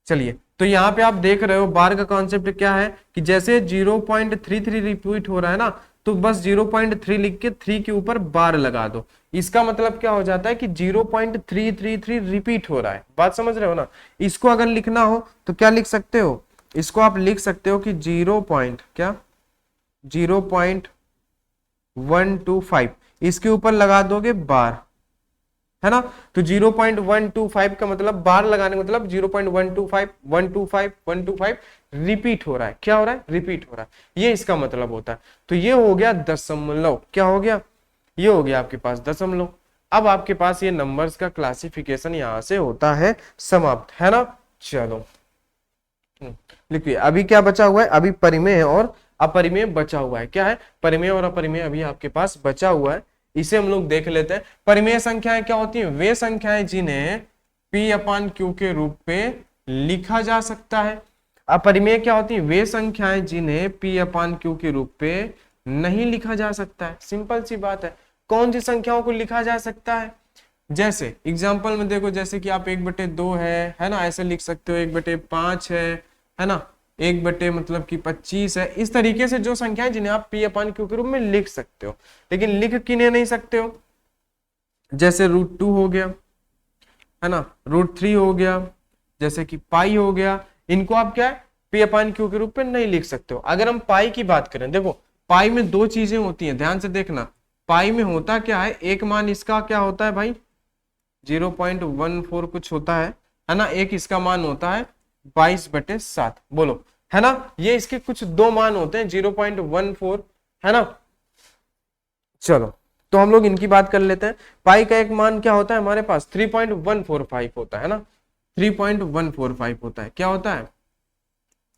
चलिए, तो यहाँ पे आप देख रहे हो बार का कॉन्सेप्ट क्या है कि जैसे 0.33 रिपीट हो रहा है ना, तो बस 0.3 लिख के 3 के ऊपर बार लगा दो। इसका मतलब क्या हो जाता है कि 0.333 रिपीट हो रहा है। बात समझ रहे हो ना? इसको अगर लिखना हो तो क्या लिख सकते हो? इसको आप लिख सकते हो कि 0.125, इसके ऊपर लगा दोगे बार, है ना। तो 0.125 का मतलब बार लगाने का मतलब 0.125 125 125 रिपीट हो रहा है। क्या हो रहा है? रिपीट हो रहा है, ये इसका मतलब होता है। तो ये हो गया दशमलव। क्या हो गया? ये हो गया आपके पास दशमलव। अब आपके पास ये नंबर्स का क्लासिफिकेशन यहां से होता है समाप्त, है ना। चलो लिखिए, अभी क्या बचा हुआ है? अभी परिमेय और अपरिमेय बचा हुआ है। क्या है? परिमेय और अपरिमेय अभी आपके पास बचा हुआ है, इसे हम लोग देख लेते हैं। परिमेय संख्याएं क्या होती हैं? वे संख्याएं जिन्हें P अपान Q के रूप में लिखा जा सकता है। अपरिमेय क्या होती है? वे संख्याएं जिन्हें P अपान Q के रूप में नहीं लिखा जा सकता है। सिंपल सी बात है। कौन सी संख्याओं को लिखा जा सकता है? जैसे एग्जाम्पल में देखो, जैसे कि आप 1/2 है ना, ऐसे लिख सकते हो, 1/5 है ना, 1 मतलब कि 25 है। इस तरीके से जो संख्याएं जिन्हें आप P अपान Q के रूप में लिख सकते हो, लेकिन लिख किन्हें नहीं सकते हो? जैसे √2 हो गया, है ना, √3 हो गया, जैसे कि पाई हो गया, इनको आप क्या है? P अपान Q के रूप में नहीं लिख सकते हो। अगर हम पाई की बात करें, देखो पाई में दो चीजें होती हैं, ध्यान से देखना। पाई में होता क्या है? एक मान इसका क्या होता है भाई? 0.14 कुछ होता है ना। एक इसका मान होता है 22/7, बोलो, है ना। ये इसके कुछ दो मान होते हैं 0.14, है ना। चलो, तो हम लोग इनकी बात कर लेते हैं। पाई का एक मान क्या होता है हमारे पास? 3.145 होता है ना, 3.145 होता है। क्या होता है?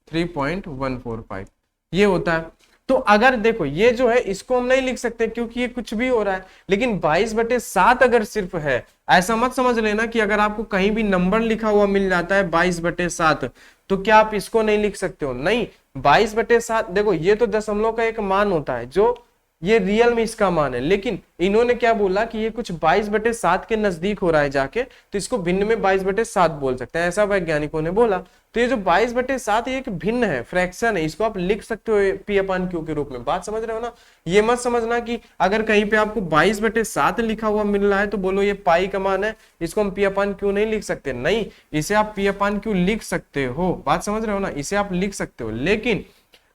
3.145 ये होता है। तो अगर देखो ये जो है इसको हम नहीं लिख सकते क्योंकि ये कुछ भी हो रहा है, लेकिन 22/7 अगर सिर्फ है, ऐसा मत समझ लेना कि अगर आपको कहीं भी नंबर लिखा हुआ मिल जाता है 22/7 तो क्या आप इसको नहीं लिख सकते हो? नहीं, 22/7 देखो ये तो दशमलव का एक मान होता है, जो ये रियल में इसका मान है, लेकिन इन्होंने क्या बोला कि ये कुछ 22/7 के नजदीक हो रहा है जाके, तो इसको भिन्न में 22/7 बोल सकते हैं, ऐसा वैज्ञानिकों ने बोला। तो ये जो 22/7 ये एक भिन्न है, फ्रैक्शन है, इसको आप लिख सकते हो P अपान Q के रूप में। बात समझ रहे हो ना? ये मत समझना कि अगर कहीं पे आपको 22/7 लिखा हुआ मिल रहा है तो बोलो ये पाई का मान है, इसको हम P अपान Q नहीं लिख सकते। नहीं, इसे आप P अपान Q लिख सकते हो। बात समझ रहे हो ना? इसे आप लिख सकते हो, लेकिन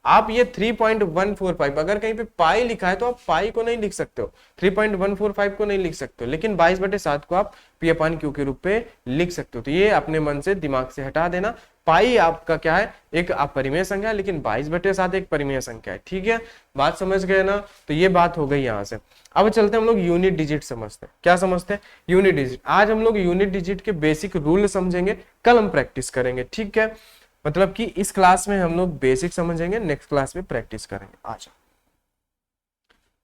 आप ये 3.145 अगर कहीं पे पाई लिखा है तो आप पाई को नहीं लिख सकते हो, 3.145 को नहीं लिख सकते हो, लेकिन 22/7 को आप P अपान Q के रूप में लिख सकते हो। तो ये अपने मन से दिमाग से हटा देना। पाई आपका क्या है? एक अपरिमेय संख्या है, लेकिन 22/7 एक परिमेय संख्या है। ठीक है, बात समझ गए ना? तो ये बात हो गई यहां से। अब चलते हैं हम लोग यूनिट डिजिट समझते हैं। क्या समझते हैं? Unit digit. आज हम लोग यूनिट डिजिट के बेसिक रूल समझेंगे, कल हम प्रैक्टिस करेंगे। ठीक है, मतलब कि इस क्लास में हम लोग बेसिक समझेंगे, नेक्स्ट क्लास में प्रैक्टिस करेंगे। अच्छा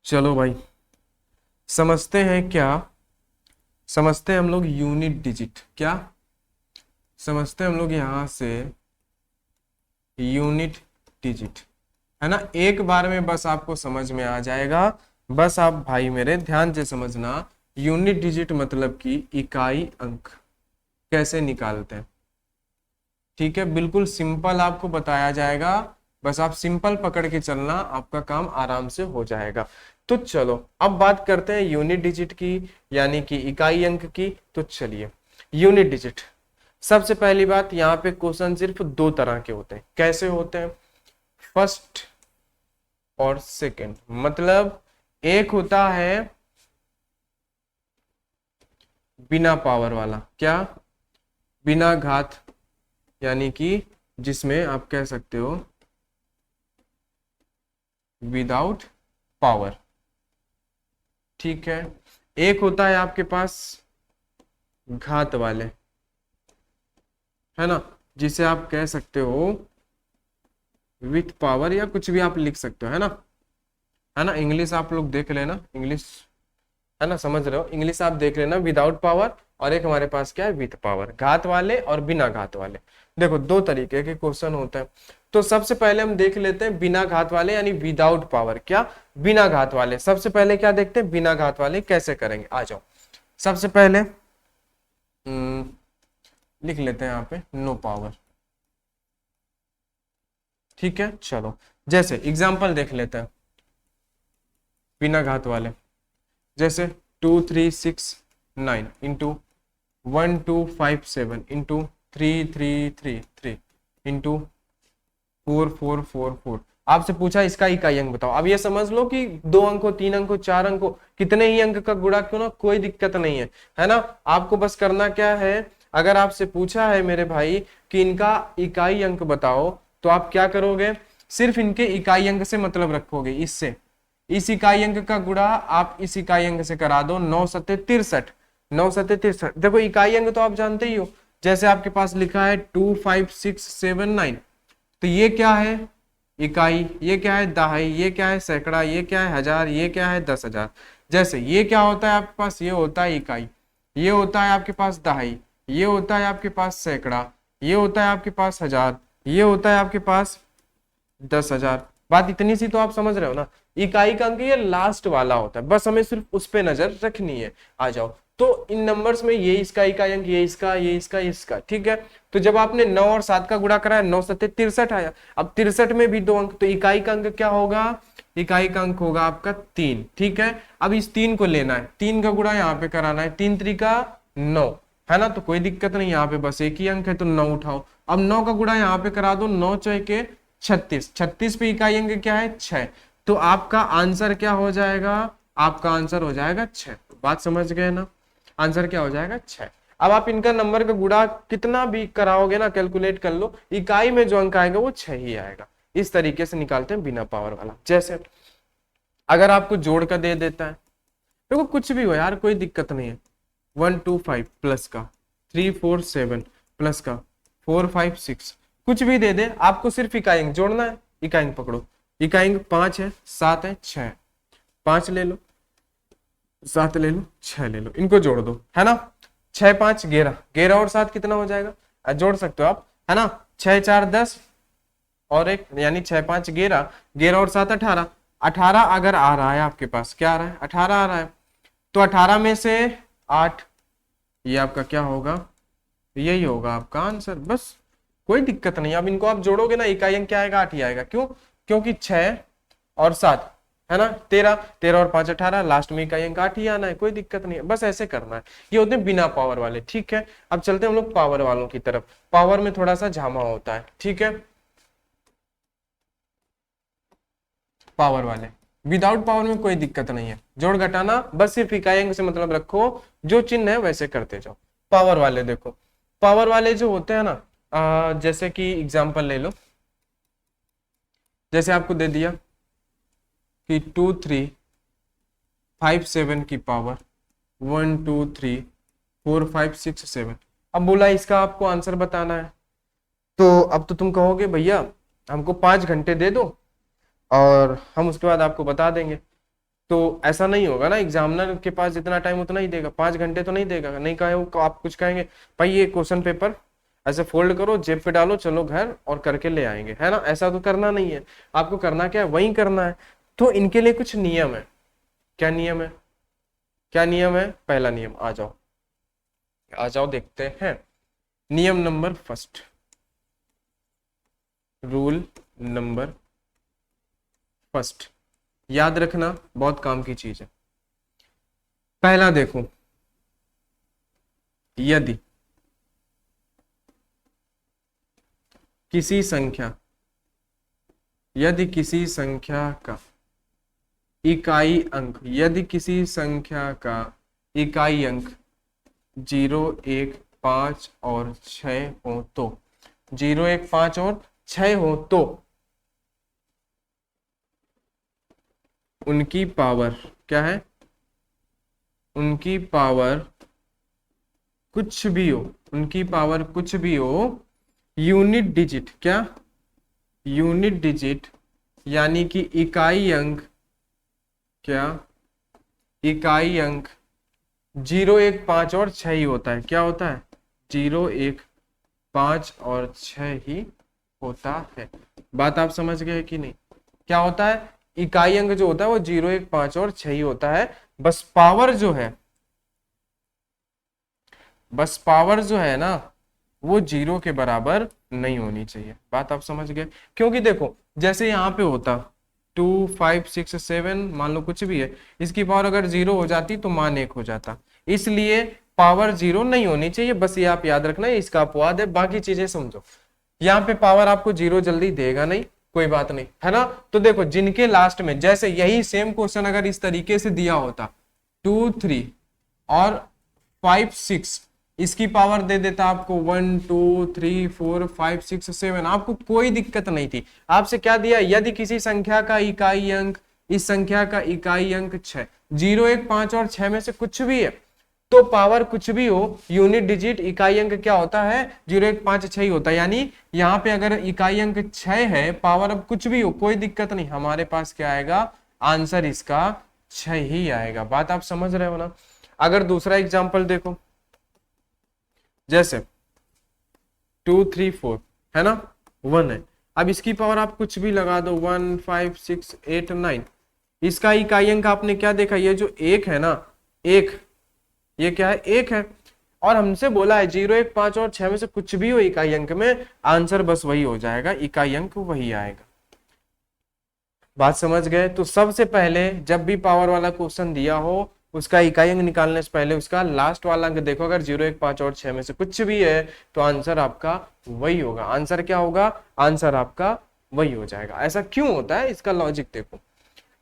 चलो भाई, समझते हैं क्या? समझते हैं हम लोग यूनिट डिजिट। क्या समझते हैं हम लोग यहां से? यूनिट डिजिट, है ना। एक बार में बस आपको समझ में आ जाएगा। बस आप भाई मेरे ध्यान से समझना। यूनिट डिजिट मतलब कि इकाई अंक कैसे निकालते हैं। ठीक है, बिल्कुल सिंपल आपको बताया जाएगा, बस आप सिंपल पकड़ के चलना, आपका काम आराम से हो जाएगा। तो चलो अब बात करते हैं यूनिट डिजिट की, यानी कि इकाई अंक की। तो चलिए, यूनिट डिजिट। सबसे पहली बात, यहाँ पे क्वेश्चन सिर्फ दो तरह के होते हैं। कैसे होते हैं? फर्स्ट और सेकंड। मतलब एक होता है बिना पावर वाला, क्या? बिना घात, यानी कि जिसमें आप कह सकते हो विदाउट पावर। ठीक है, एक होता है आपके पास घात वाले, है ना, जिसे आप कह सकते हो विथ पावर, या कुछ भी आप लिख सकते हो, है ना। इंग्लिश आप लोग देख लेना, इंग्लिश, है ना, समझ रहे हो? इंग्लिश आप देख लेना, विदाउट पावर, और एक हमारे पास क्या है? With power. घात वाले और बिना घात वाले। देखो दो तरीके के क्वेश्चन होते हैं। तो सबसे पहले हम देख लेते हैं बिना घात वाले, यानी विदाउट पावर। क्या? बिना घात वाले। सबसे पहले क्या देखते हैं? बिना घात वाले कैसे करेंगे, आ जाओ। सबसे पहले लिख लेते हैं यहाँ पे नो पावर। ठीक है, चलो जैसे एग्जाम्पल देख लेते हैं बिना घात वाले। जैसे 2369 इंटू 1257 इंटू 3333 इंटू 4444। आपसे पूछा इसका इकाई अंक बताओ। अब ये समझ लो कि 2 अंक हो, 3 अंक हो, 4 अंक हो, कितने ही अंक का गुणा क्यों ना, कोई दिक्कत नहीं है ना। आपको बस करना क्या है? अगर आपसे पूछा है मेरे भाई कि इनका इकाई अंक बताओ, तो आप क्या करोगे? सिर्फ इनके इकाई अंक से मतलब रखोगे। इससे इस इकाई अंक का गुणा आप इस इकाई अंक से करा दो। 9×7=63, 9×7=63। देखो इकाई अंक तो आप जानते ही हो, जैसे आपके पास लिखा है 25679, तो ये क्या है? इकाई, ये क्या है दहाई, ये क्या है सैकड़ा, ये क्या है हजार, ये क्या है 10,000। जैसे ये क्या होता है आपके पास, ये होता है इकाई, ये होता है आपके पास दहाई, ये होता है आपके पास सैकड़ा, ये होता है आपके पास हजार, ये होता है आपके पास 10,000। बात इतनी सी तो आप समझ रहे हो ना। इकाई का अंक ये लास्ट वाला होता है, बस हमें सिर्फ उस पे नजर रखनी है। आ जाओ, तो इन नंबर्स में ये इसका इकाई अंक, ये इसका, ये इसका, ये इसका, ठीक है। तो जब आपने 9 और 7 का गुणा कराया, 9 सत्ते 63 आया। अब 63 में भी 2 अंक, तो इकाई का अंक क्या होगा, इकाई का अंक होगा आपका 3, ठीक है। अब इस 3 को लेना है, 3 का गुणा यहाँ पे कराना है, 3 त्रिका 9, है ना। तो कोई दिक्कत नहीं, यहाँ पे बस एक ही अंक है तो 9 उठाओ। अब 9 का गुणा यहाँ पे करा दो, 9 चौके 36, 36 पे इकाई अंक क्या है 6। तो आपका आंसर क्या हो जाएगा, आपका आंसर हो जाएगा 6। बात समझ गए ना, आंसर क्या हो जाएगा 6। अब आप इनका नंबर का गुणा कितना भी कराओगे ना, कैलकुलेट कर लो, इकाई में जो अंक आएगा वो 6 ही आएगा। इस तरीके से निकालते हैं बिना पावर वाला। जैसे अगर आपको जोड़ का दे देता है, देखो कुछ भी हो यार कोई दिक्कत नहीं है, 1 2 5 प्लस का 3 4 7 प्लस का 4 5 6, कुछ भी दे दे, आपको सिर्फ इकाई अंक जोड़ना है। इकाई अंक पकड़ो, इकाई अंक 5 है, 7 है, 6 है, 5 ले लो, 7 ले लो, 6 ले लो, इनको जोड़ दो, है ना। 6 5 11, 11 और 7 कितना हो जाएगा, जोड़ सकते हो आप, है ना। 6 4 10 और एक, यानी 6 5 11, 11 और 7 18, 18 अगर आ रहा है आपके पास, क्या आ रहा है 18 आ रहा है, तो 18 में से 8, ये आपका क्या होगा, यही होगा आपका आंसर। बस कोई दिक्कत नहीं। अब इनको आप जोड़ोगे ना, इकाई अंक क्या आएगा 8 ही आएगा। क्यों, क्योंकि 6 और 7 है ना 13, 13 और 5 18, लास्ट में इकाई अंक 8 ही आना है, कोई दिक्कत नहीं है। बस ऐसे करना है। ये होते हैं बिना पावर वाले, ठीक है। अब चलते हैं हम लोग पावर वालों की तरफ। पावर में थोड़ा सा झामा होता है, ठीक है। पावर वाले, विदाउट पावर में कोई दिक्कत नहीं है, जोड़ घटाना बस सिर्फ इकाई अंक से मतलब रखो, जो चिन्ह है वैसे करते जाओ। पावर वाले देखो, पावर वाले जो होते हैं ना, जैसे कि एग्जांपल ले लो, जैसे आपको दे दिया कि 2 3 5 7 की पावर 1 2 3 4 5 6 7। अब बोला इसका आपको आंसर बताना है, तो अब तो तुम कहोगे भैया हमको 5 घंटे दे दो और हम उसके बाद आपको बता देंगे। तो ऐसा नहीं होगा ना, एग्जामिनर के पास जितना टाइम उतना ही देगा, 5 घंटे तो नहीं देगा। नहीं कहे आप कुछ कहेंगे भाई ये क्वेश्चन पेपर ऐसे फोल्ड करो, जेब पे डालो, चलो घर और करके ले आएंगे, है ना। ऐसा तो करना नहीं है, आपको करना क्या है वही करना है। तो इनके लिए कुछ नियम है। क्या नियम है, क्या नियम है, पहला नियम, आ जाओ आ जाओ देखते हैं। नियम number first, rule number first, याद रखना बहुत काम की चीज है। पहला देखो, यदि किसी संख्या, यदि किसी संख्या का इकाई अंक, यदि किसी संख्या का इकाई अंक 0 1 5 और 6 हो तो, 0 1 5 और 6 हो तो उनकी पावर क्या है, उनकी पावर कुछ भी हो, उनकी पावर कुछ भी हो, यूनिट डिजिट, क्या यूनिट डिजिट, यानी कि इकाई अंक, क्या इकाई अंक 0 1 5 और 6 ही होता है। क्या होता है, 0 1 5 और 6 ही होता है। बात आप समझ गए कि नहीं। क्या होता है, इकाई अंक जो होता है वो 0 1 5 और 6 ही होता है। बस पावर जो है, बस पावर जो है ना वो 0 के बराबर नहीं होनी चाहिए। बात आप समझ गए। क्योंकि देखो जैसे यहाँ पे होता 2 5 6 7, मान लो कुछ भी है, इसकी पावर अगर 0 हो जाती तो मान 1 हो जाता, इसलिए पावर 0 नहीं होनी चाहिए। बस ये आप याद रखना, ये इसका अपवाद है, बाकी चीजें समझो। यहाँ पे पावर आपको 0 जल्दी देगा नहीं, कोई बात नहीं, है ना। तो देखो जिनके लास्ट में, जैसे यही सेम क्वेश्चन अगर इस तरीके से दिया होता 2 3 और 5 6, इसकी पावर दे देता आपको 1 2 3 4 5 6 7, आपको कोई दिक्कत नहीं थी। आपसे क्या दिया, यदि किसी संख्या का इकाई अंक, इस संख्या का इकाई अंक 6, 0 1 5 और 6 में से कुछ भी है तो पावर कुछ भी हो, यूनिट डिजिट इकाई अंक क्या होता है, 0,156 ही होता है। यानी यहाँ पे अगर इकाई अंक 6 है, पावर अब कुछ भी हो, कोई दिक्कत नहीं, हमारे पास क्या आएगा, आंसर इसका 6 ही आएगा। बात आप समझ रहे हो ना। अगर दूसरा एग्जांपल देखो, जैसे 2 3 4 है ना, 1 है। अब इसकी पावर आप कुछ भी लगा दो, 1 5 6 8 9। इसका इकाई अंक आपने क्या देखा, ये जो एक है ना, एक, ये क्या है, एक है। और हमसे बोला है 0 1 5 और 6 में से कुछ भी हो इकाई अंक में, आंसर बस वही हो जाएगा, इकाई अंक वही आएगा। बात समझ गए। तो सबसे पहले जब भी पावर वाला क्वेश्चन दिया हो, उसका इकाई अंक निकालने से पहले उसका लास्ट वाला अंक देखो, अगर 0 1 5 और 6 में से कुछ भी है तो आंसर आपका वही होगा। आंसर क्या होगा, आंसर आपका वही हो जाएगा। ऐसा क्यों होता है, इसका लॉजिक देखो।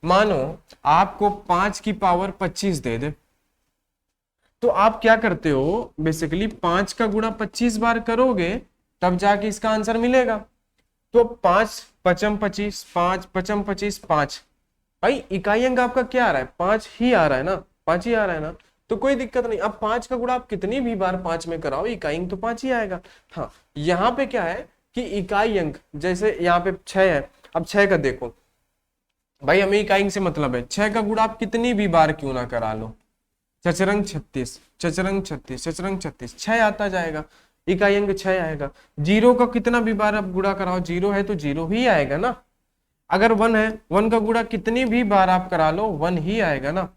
मानो आपको 5 की पावर 25 दे दे, तो आप क्या करते हो, बेसिकली 5 का गुणा 25 बार करोगे तब जाके इसका आंसर मिलेगा। तो 5 पचम 25, 5 पचम 25, 5। भाई इकाई अंक आपका क्या आ रहा है, 5 ही आ रहा है ना, 5 ही आ रहा है ना, तो कोई दिक्कत नहीं। अब 5 का गुणा आप कितनी भी बार 5 में कराओ, इकाई अंक तो 5 ही आएगा। हाँ, यहाँ पे क्या है कि इकाई अंक, जैसे यहाँ पे 6 है, अब 6 का देखो भाई, हमें इकाई अंक से मतलब है, 6 का गुणा आप कितनी भी बार क्यों ना करा लो, चचरंग 36, चचरंग 36, चचरंग 36, 6 आता जाएगा, इकाई अंक 6 आएगा। 0 का कितना भी बार आप गुणा कराओ, 0 है तो 0 ही आएगा ना। अगर 1 है, 1 का गुणा कितनी भी बार आप करा लो, 1 ही आएगा ना।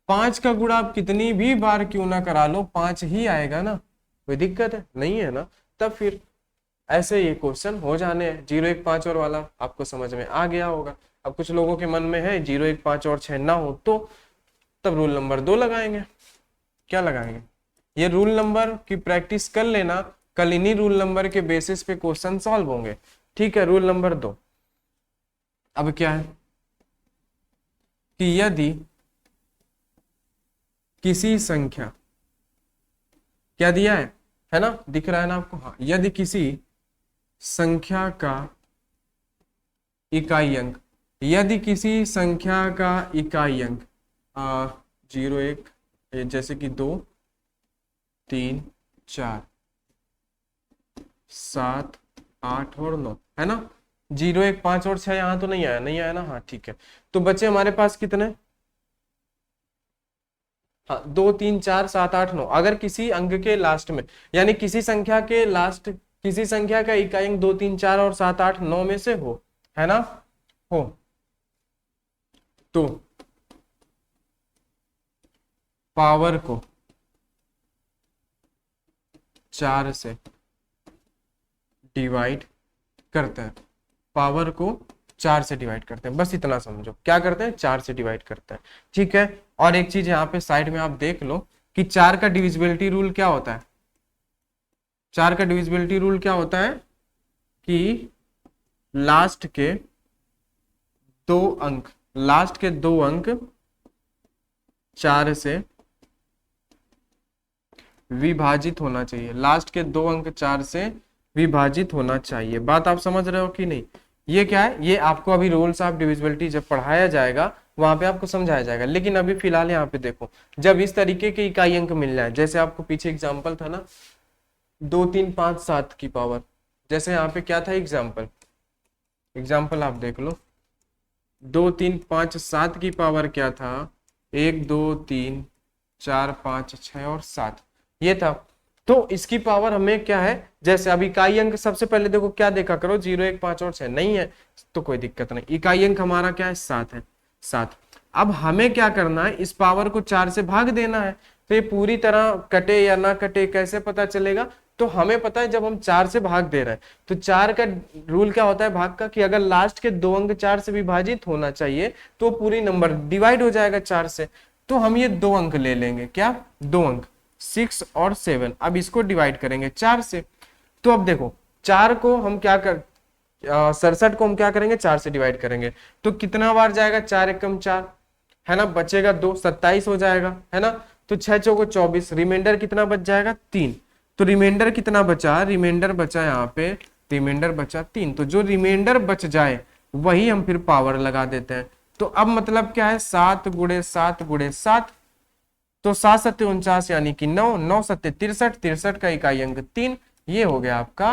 5 का गुणा आप कितनी भी बार क्यों ना करा लो, 5 ही आएगा ना। कोई दिक्कत है नहीं है ना। तब फिर ऐसे ये क्वेश्चन हो जाने हैं। 0 1 5 और वाला आपको समझ में आ गया होगा। अब कुछ लोगों के मन में है 0 1 5 और 6 ना हो, तो तब रूल नंबर 2 लगाएंगे। क्या लगाएंगे, ये रूल नंबर की प्रैक्टिस कर लेना, कल इन्हीं रूल नंबर के बेसिस पे क्वेश्चन सॉल्व होंगे। ठीक है, रूल नंबर 2 अब क्या है कि यदि किसी संख्या, क्या दिया है ना, दिख रहा है ना आपको, हाँ, यदि किसी संख्या का इकाई अंक, यदि किसी संख्या का इकाई अंक 0 1, जैसे कि 2 3 4 7 8 और 9 है ना, 0 1 5 और 6 यहाँ तो नहीं आया, नहीं आया ना, हाँ ठीक है। तो बच्चे हमारे पास कितने, हाँ 2 3 4 7 8 9। अगर किसी अंक के लास्ट में, यानी किसी संख्या के लास्ट, किसी संख्या का इकाई अंक 2 3 4 और 7 8 9 में से हो, है ना, हो, तो पावर को 4 से डिवाइड करते हैं, पावर को 4 से डिवाइड करते हैं, बस इतना समझो। क्या करते हैं, 4 से डिवाइड करते हैं। ठीक है, और एक चीज यहाँ पे साइड में आप देख लो कि 4 का डिविजिबिलिटी रूल क्या होता है। 4 का डिविजिबिलिटी रूल क्या होता है कि लास्ट के 2 अंक, लास्ट के 2 अंक 4 से विभाजित होना चाहिए, लास्ट के 2 अंक 4 से विभाजित होना चाहिए। बात आप समझ रहे हो कि नहीं। ये क्या है, ये आपको अभी रूल्स ऑफ डिविजिबिलिटी जब पढ़ाया जाएगा वहां पे आपको समझाया जाएगा। लेकिन अभी फिलहाल यहाँ पे देखो, जब इस तरीके के इकाई अंक मिल जाए, जैसे आपको पीछे एग्जाम्पल था ना 2 3 5 7 की पावर, जैसे यहाँ पे क्या था एग्जाम्पल, एग्जाम्पल आप देख लो 2 3 5 7 की पावर क्या था, 1 2 3 4 5 6 और 7, ये था। तो इसकी पावर हमें क्या है, जैसे अब इकाई अंक सबसे पहले देखो क्या देखा करो, 0 1 5 और 6 नहीं है तो कोई दिक्कत नहीं, इकाई अंक हमारा क्या है 7 है, 7। अब हमें क्या करना है, इस पावर को 4 से भाग देना है। तो ये पूरी तरह कटे या ना कटे कैसे पता चलेगा, तो हमें पता है जब हम 4 से भाग दे रहे हैं तो 4 का रूल क्या होता है भाग का, कि अगर लास्ट के 2 अंक 4 से विभाजित होना चाहिए तो पूरी नंबर डिवाइड हो जाएगा 4 से। तो हम ये 2 अंक ले लेंगे, क्या 2 अंक 6 और 7, अब इसको डिवाइड करेंगे 4 से। तो अब देखो 4 को हम क्या कर 67 को हम क्या करेंगे 4 से डिवाइड करेंगे, तो कितना बार जाएगा, 4 एकम 4 है ना, बचेगा 2, 27 हो जाएगा है ना। तो 6 चौको 24, रिमाइंडर कितना बच जाएगा 3। तो रिमाइंडर कितना बचा, रिमाइंडर बचा यहाँ पे, रिमाइंडर बचा 3। तो जो रिमाइंडर बच जाए वही हम फिर पावर लगा देते हैं। तो अब मतलब क्या है 7 गुणे 7 गुणे 7, तो 7 सत्ते 49 यानी कि 9, 9 सत्ते 63, 63 का इकाई अंक 3। ये हो गया आपका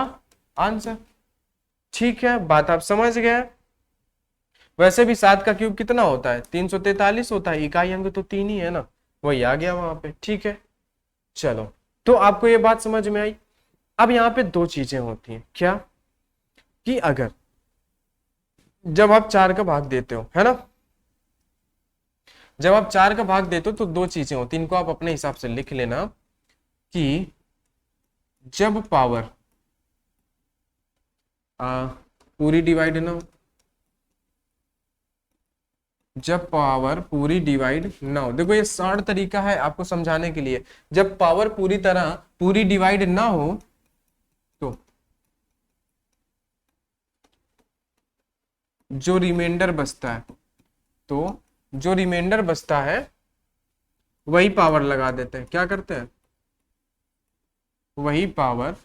आंसर। ठीक है, बात आप समझ गए। वैसे भी 7 का क्यूब कितना होता है? 343 होता है, इकाई अंक तो 3 ही है ना, वही आ गया वहां पे। ठीक है, चलो, तो आपको ये बात समझ में आई। अब यहाँ पे दो चीजें होती हैं, क्या कि अगर जब आप 4 का भाग देते हो, है ना, जब आप 4 का भाग देते हो तो दो चीजें होती हैं, इनको आप अपने हिसाब से लिख लेना कि जब पावर पूरी डिवाइड ना हो, जब पावर पूरी डिवाइड ना हो, देखो ये शॉर्ट तरीका है आपको समझाने के लिए। जब पावर पूरी तरह पूरी डिवाइड ना हो तो जो रिमाइंडर बचता है, तो जो रिमाइंडर बचता है वही पावर लगा देते हैं। क्या करते हैं? वही पावर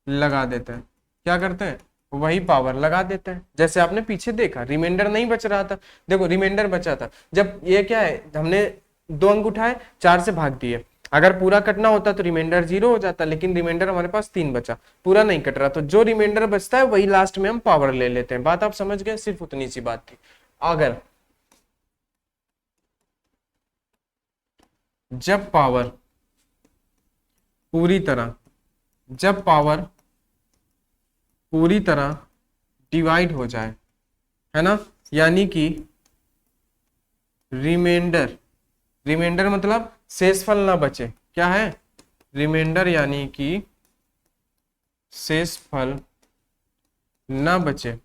लगा देते हैं। क्या करते हैं? वही पावर लगा देते हैं। जैसे आपने पीछे देखा, रिमाइंडर नहीं बच रहा था, देखो रिमाइंडर बचा था। जब ये क्या है, हमने 2 अंक उठाए, 4 से भाग दिए, अगर पूरा कटना होता तो रिमाइंडर 0 हो जाता, लेकिन रिमाइंडर हमारे पास 3 बचा, पूरा नहीं कट रहा, तो जो रिमाइंडर बचता है वही लास्ट में हम पावर ले लेते हैं। बात आप समझ गए, सिर्फ उतनी सी बात थी। अगर जब पावर पूरी तरह जब पावर पूरी तरह डिवाइड हो जाए, है ना, यानी कि रिमाइंडर, रिमाइंडर मतलब शेषफल ना बचे। क्या है? रिमाइंडर यानी कि शेषफल ना बचे,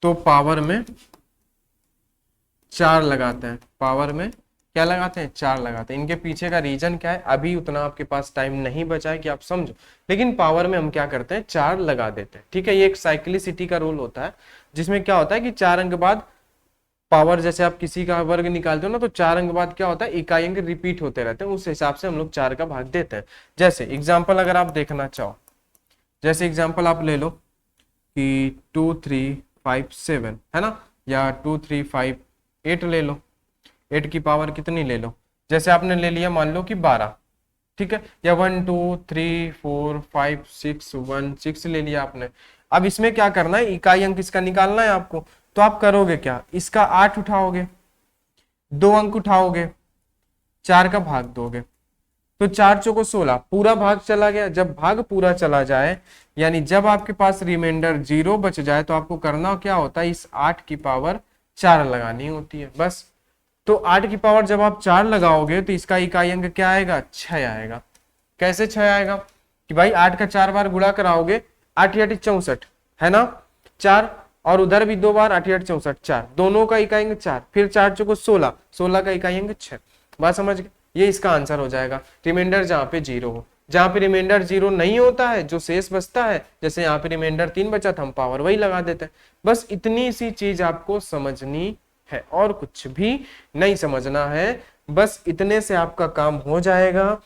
तो पावर में 4 लगाते हैं। पावर में क्या लगाते हैं? 4 लगाते हैं। इनके पीछे का रीजन क्या है, अभी उतना आपके पास टाइम नहीं बचा है कि आप समझो, लेकिन पावर में हम क्या करते हैं? 4 लगा देते हैं। ठीक है, ये एक साइक्लिसिटी का रूल होता है, जिसमें क्या होता है कि 4 अंक बाद पावर, जैसे आप किसी का वर्ग निकालते हो ना, तो 4 अंक बाद क्या होता है? इकाई अंक रिपीट होते रहते हैं, उस हिसाब से हम लोग 4 का भाग देते हैं। जैसे एग्जाम्पल अगर आप देखना चाहो, जैसे एग्जाम्पल आप ले लो कि 2 3 5 7, है ना, या 2 3 5 8 ले लो। 8 की पावर कितनी ले लो? जैसे आपने ले लिया मान लो कि 12, ठीक है, या 1 2 3 4 5 6 1 6 ले लिया आपने। अब इसमें क्या करना है? इकाई अंक इसका निकालना है आपको। तो आप करोगे क्या? इसका 8 उठाओगे, 2 अंक उठाओगे, 4 का भाग दोगे, तो 4 चौको 16, पूरा भाग चला गया। जब भाग पूरा चला जाए, यानी जब आपके पास रिमाइंडर 0 बच जाए, तो आपको करना क्या होता है? इस 8 की पावर 4 लगानी होती है, बस। तो 8 की पावर जब आप 4 लगाओगे तो इसका इकाई अंक क्या आएगा? 6 आएगा। कैसे 6 आएगा? कि भाई 8 का 4 बार गुणा कराओगे, 8 8 64, है ना, 4, और उधर भी 2 बार, 8 8 64, 4, दोनों का इकाई अंक 4, फिर 4 चौको 16, 16 का इकाई अंक 6। बात समझ गए? ये इसका आंसर हो जाएगा। रिमाइंडर जहां पे 0 हो, जहां पे रिमाइंडर 0 नहीं होता है, जो शेष बचता है, जैसे यहाँ पे रिमाइंडर 3 बचा था, हम पावर वही लगा देते हैं। बस इतनी सी चीज आपको समझनी है, और कुछ भी नहीं समझना है, बस इतने से आपका काम हो जाएगा।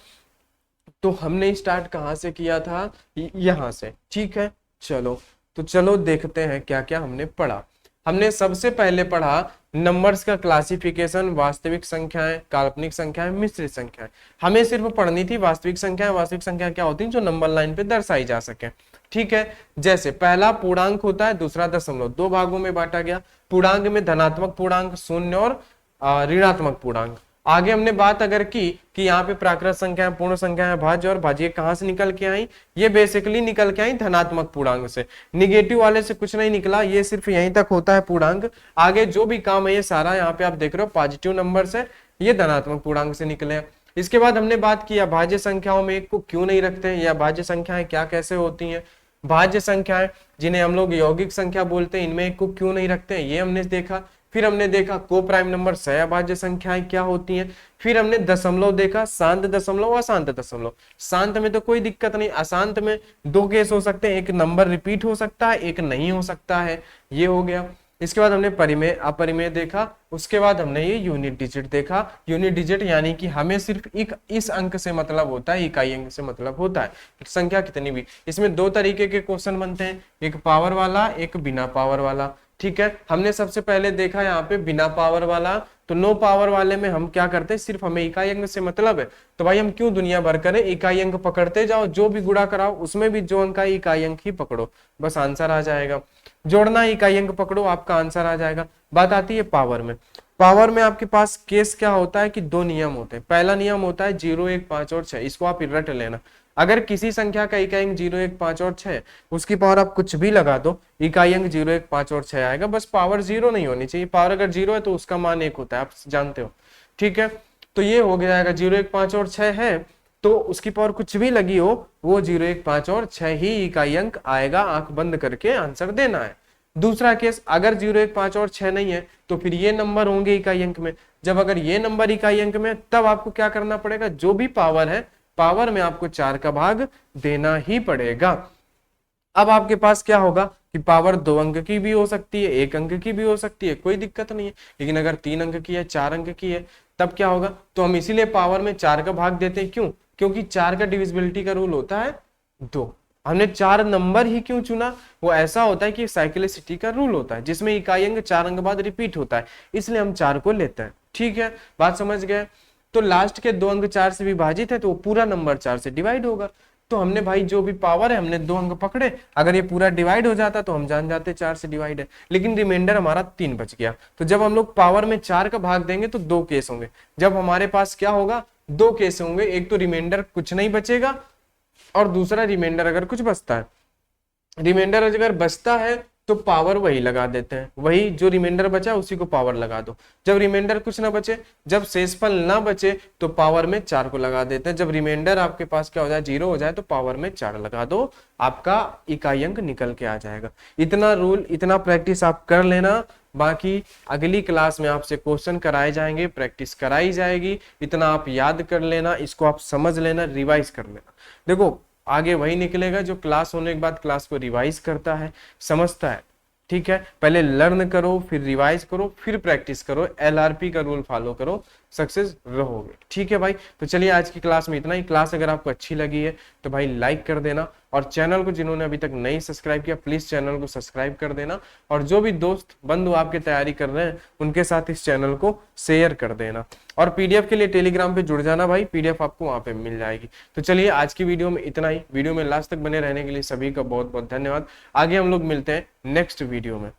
तो हमने स्टार्ट कहाँ से किया था? यहां से। ठीक है, चलो, तो चलो देखते हैं क्या क्या हमने पढ़ा। हमने सबसे पहले पढ़ा नंबर्स का क्लासिफिकेशन, वास्तविक संख्याएं, काल्पनिक संख्याएं, मिश्रित संख्याएं। हमें सिर्फ पढ़नी थी वास्तविक संख्याएं। वास्तविक संख्या क्या होती है? जो नंबर लाइन पे दर्शाई जा सके। ठीक है, जैसे पहला पूर्णांक होता है, दूसरा दशमलव, 2 भागों में बांटा गया। पूर्णांक में धनात्मक पूर्णांक, शून्य और ऋणात्मक पूर्णांक। आगे हमने बात अगर की कि यहाँ पे प्राकृत संख्या, पूर्ण संख्या, भाज्य और भाज्य कहाँ से निकल के आई? ये बेसिकली निकल के आई धनात्मक पूर्णांक से। निगेटिव वाले से कुछ नहीं निकला, ये सिर्फ यहीं तक होता है पूर्णांक। आगे जो भी काम है ये सारा यहाँ पे आप देख रहे हो पॉजिटिव नंबर से, ये धनात्मक पूर्णांक से निकले हैं। इसके बाद हमने बात किया भाज्य संख्याओं में एक को क्यों नहीं रखते, या भाज्य संख्याएं क्या कैसे होती हैं। भाज्य संख्याएं जिन्हें हम लोग यौगिक संख्या बोलते हैं, इनमें एक को क्यों नहीं रखते हैं, ये हमने देखा। फिर हमने देखा को प्राइम नंबर सहभाज्य संख्याएं क्या होती हैं। फिर हमने दशमलव देखा, शांत दशमलव, अशांत दशमलव। शांत में तो कोई दिक्कत नहीं, अशांत में 2 केस हो सकते हैं, एक नंबर रिपीट हो सकता है, एक नहीं हो सकता है, ये हो गया। इसके बाद हमने परिमेय अपरिमेय देखा। उसके बाद हमने ये यूनिट डिजिट देखा। यूनिट डिजिट यानी कि हमें सिर्फ एक इस अंक से मतलब होता है, इकाई अंक से मतलब होता है, संख्या कितनी भी। इसमें 2 तरीके के क्वेश्चन बनते हैं, एक पावर वाला, एक बिना पावर वाला। ठीक है, हमने सबसे पहले देखा यहाँ पे बिना पावर वाला, तो नो पावर वाले में हम क्या करते हैं, सिर्फ हमें इकाई अंक से मतलब है, तो भाई हम क्यों दुनिया भर करें, इकाई अंक पकड़ते जाओ, जो भी गुणा कराओ उसमें भी जो अंक है इकाई अंक ही पकड़ो, बस आंसर आ जाएगा। जोड़ना इकाई अंक पकड़ो, आपका आंसर आ जाएगा। बात आती है पावर में। पावर में आपके पास केस क्या होता है कि दो नियम होते हैं। पहला नियम होता है 0, 1, 5 और 6, इसको आप रट लेना। अगर किसी संख्या का इकाई अंक 0, 1, 5 और 6, उसकी पावर आप कुछ भी लगा दो, इकाई अंक 0, 1, 5 और 6 आएगा। बस पावर 0 नहीं होनी चाहिए, पावर अगर 0 है तो उसका मान 1 होता है, आप जानते हो। ठीक है, तो ये हो जाएगा 0, 1, 5 और 6 है, तो उसकी पावर कुछ भी लगी हो, वो 0, 1, 5 और 6 ही इकाई अंक आएगा। आंख बंद करके आंसर देना है। दूसरा केस, अगर 0, 1, 5 और 6 नहीं है तो फिर ये नंबर होंगे इकाई अंक में। जब अगर ये नंबर इकाई अंक में, तब आपको क्या करना पड़ेगा, जो भी पावर है, पावर में आपको 4 का भाग देना ही पड़ेगा। अब आपके पास क्या होगा कि पावर 2 अंक की भी हो सकती है, 1 अंक की भी हो सकती है, कोई दिक्कत नहीं है। लेकिन अगर 3 अंक की है, 4 अंक की है, तब क्या होगा, तो हम इसीलिए पावर में 4 का भाग देते हैं। क्यों? क्योंकि 4 का डिविजिबिलिटी का रूल होता है 2। हमने 4 नंबर ही क्यों चुना, वो ऐसा होता है कि साइक्लिसिटी का रूल होता है, जिसमें इकाई अंक 4 अंक बाद रिपीट होता है, इसलिए हम 4 को लेते हैं। ठीक है, बात समझ गए। तो लास्ट के 2 अंक 4 से विभाजित है, तो वो पूरा नंबर 4 से डिवाइड होगा। तो हमने भाई जो भी पावर है, हमने 2 अंक पकड़े, अगर ये पूरा डिवाइड हो जाता तो हम जान जाते 4 से डिवाइड है, लेकिन रिमाइंडर हमारा 3 बच गया। तो जब हम लोग पावर में 4 का भाग देंगे तो 2 केस होंगे। जब हमारे पास क्या होगा, 2 केस होंगे, एक तो रिमाइंडर कुछ नहीं बचेगा, और दूसरा रिमाइंडर अगर कुछ बचता है। रिमाइंडर अगर बचता है तो पावर वही लगा देते हैं, वही जो रिमाइंडर बचा उसी को पावर लगा दो। जब रिमाइंडर कुछ ना बचे, जब शेषफल ना बचे, तो पावर में 4 को लगा देते हैं। जब रिमाइंडर आपके पास क्या हो जाए, 0 हो जाए, तो पावर में 4 लगा दो, आपका इकाई अंक निकल के आ जाएगा। इतना रूल, इतना प्रैक्टिस आप कर लेना। बाकी अगली क्लास में आपसे क्वेश्चन कराए जाएंगे, प्रैक्टिस कराई जाएगी, इतना आप याद कर लेना, इसको आप समझ लेना, रिवाइज कर लेना। देखो आगे वही निकलेगा जो क्लास होने के बाद क्लास को रिवाइज करता है, समझता है। ठीक है, पहले लर्न करो, फिर रिवाइज करो, फिर प्रैक्टिस करो, LRP का रूल फॉलो करो, सक्सेस रहोगे। ठीक है भाई, तो चलिए आज की क्लास में इतना ही। क्लास अगर आपको अच्छी लगी है तो भाई लाइक कर देना, और चैनल को जिन्होंने अभी तक नहीं सब्सक्राइब किया, प्लीज चैनल को सब्सक्राइब कर देना, और जो भी दोस्त बंधु आपके तैयारी कर रहे हैं उनके साथ इस चैनल को शेयर कर देना। और PDF के लिए टेलीग्राम पे जुड़ जाना भाई, PDF आपको वहां पे मिल जाएगी। तो चलिए आज की वीडियो में इतना ही। वीडियो में लास्ट तक बने रहने के लिए सभी का बहुत बहुत धन्यवाद। आगे हम लोग मिलते हैं नेक्स्ट वीडियो में।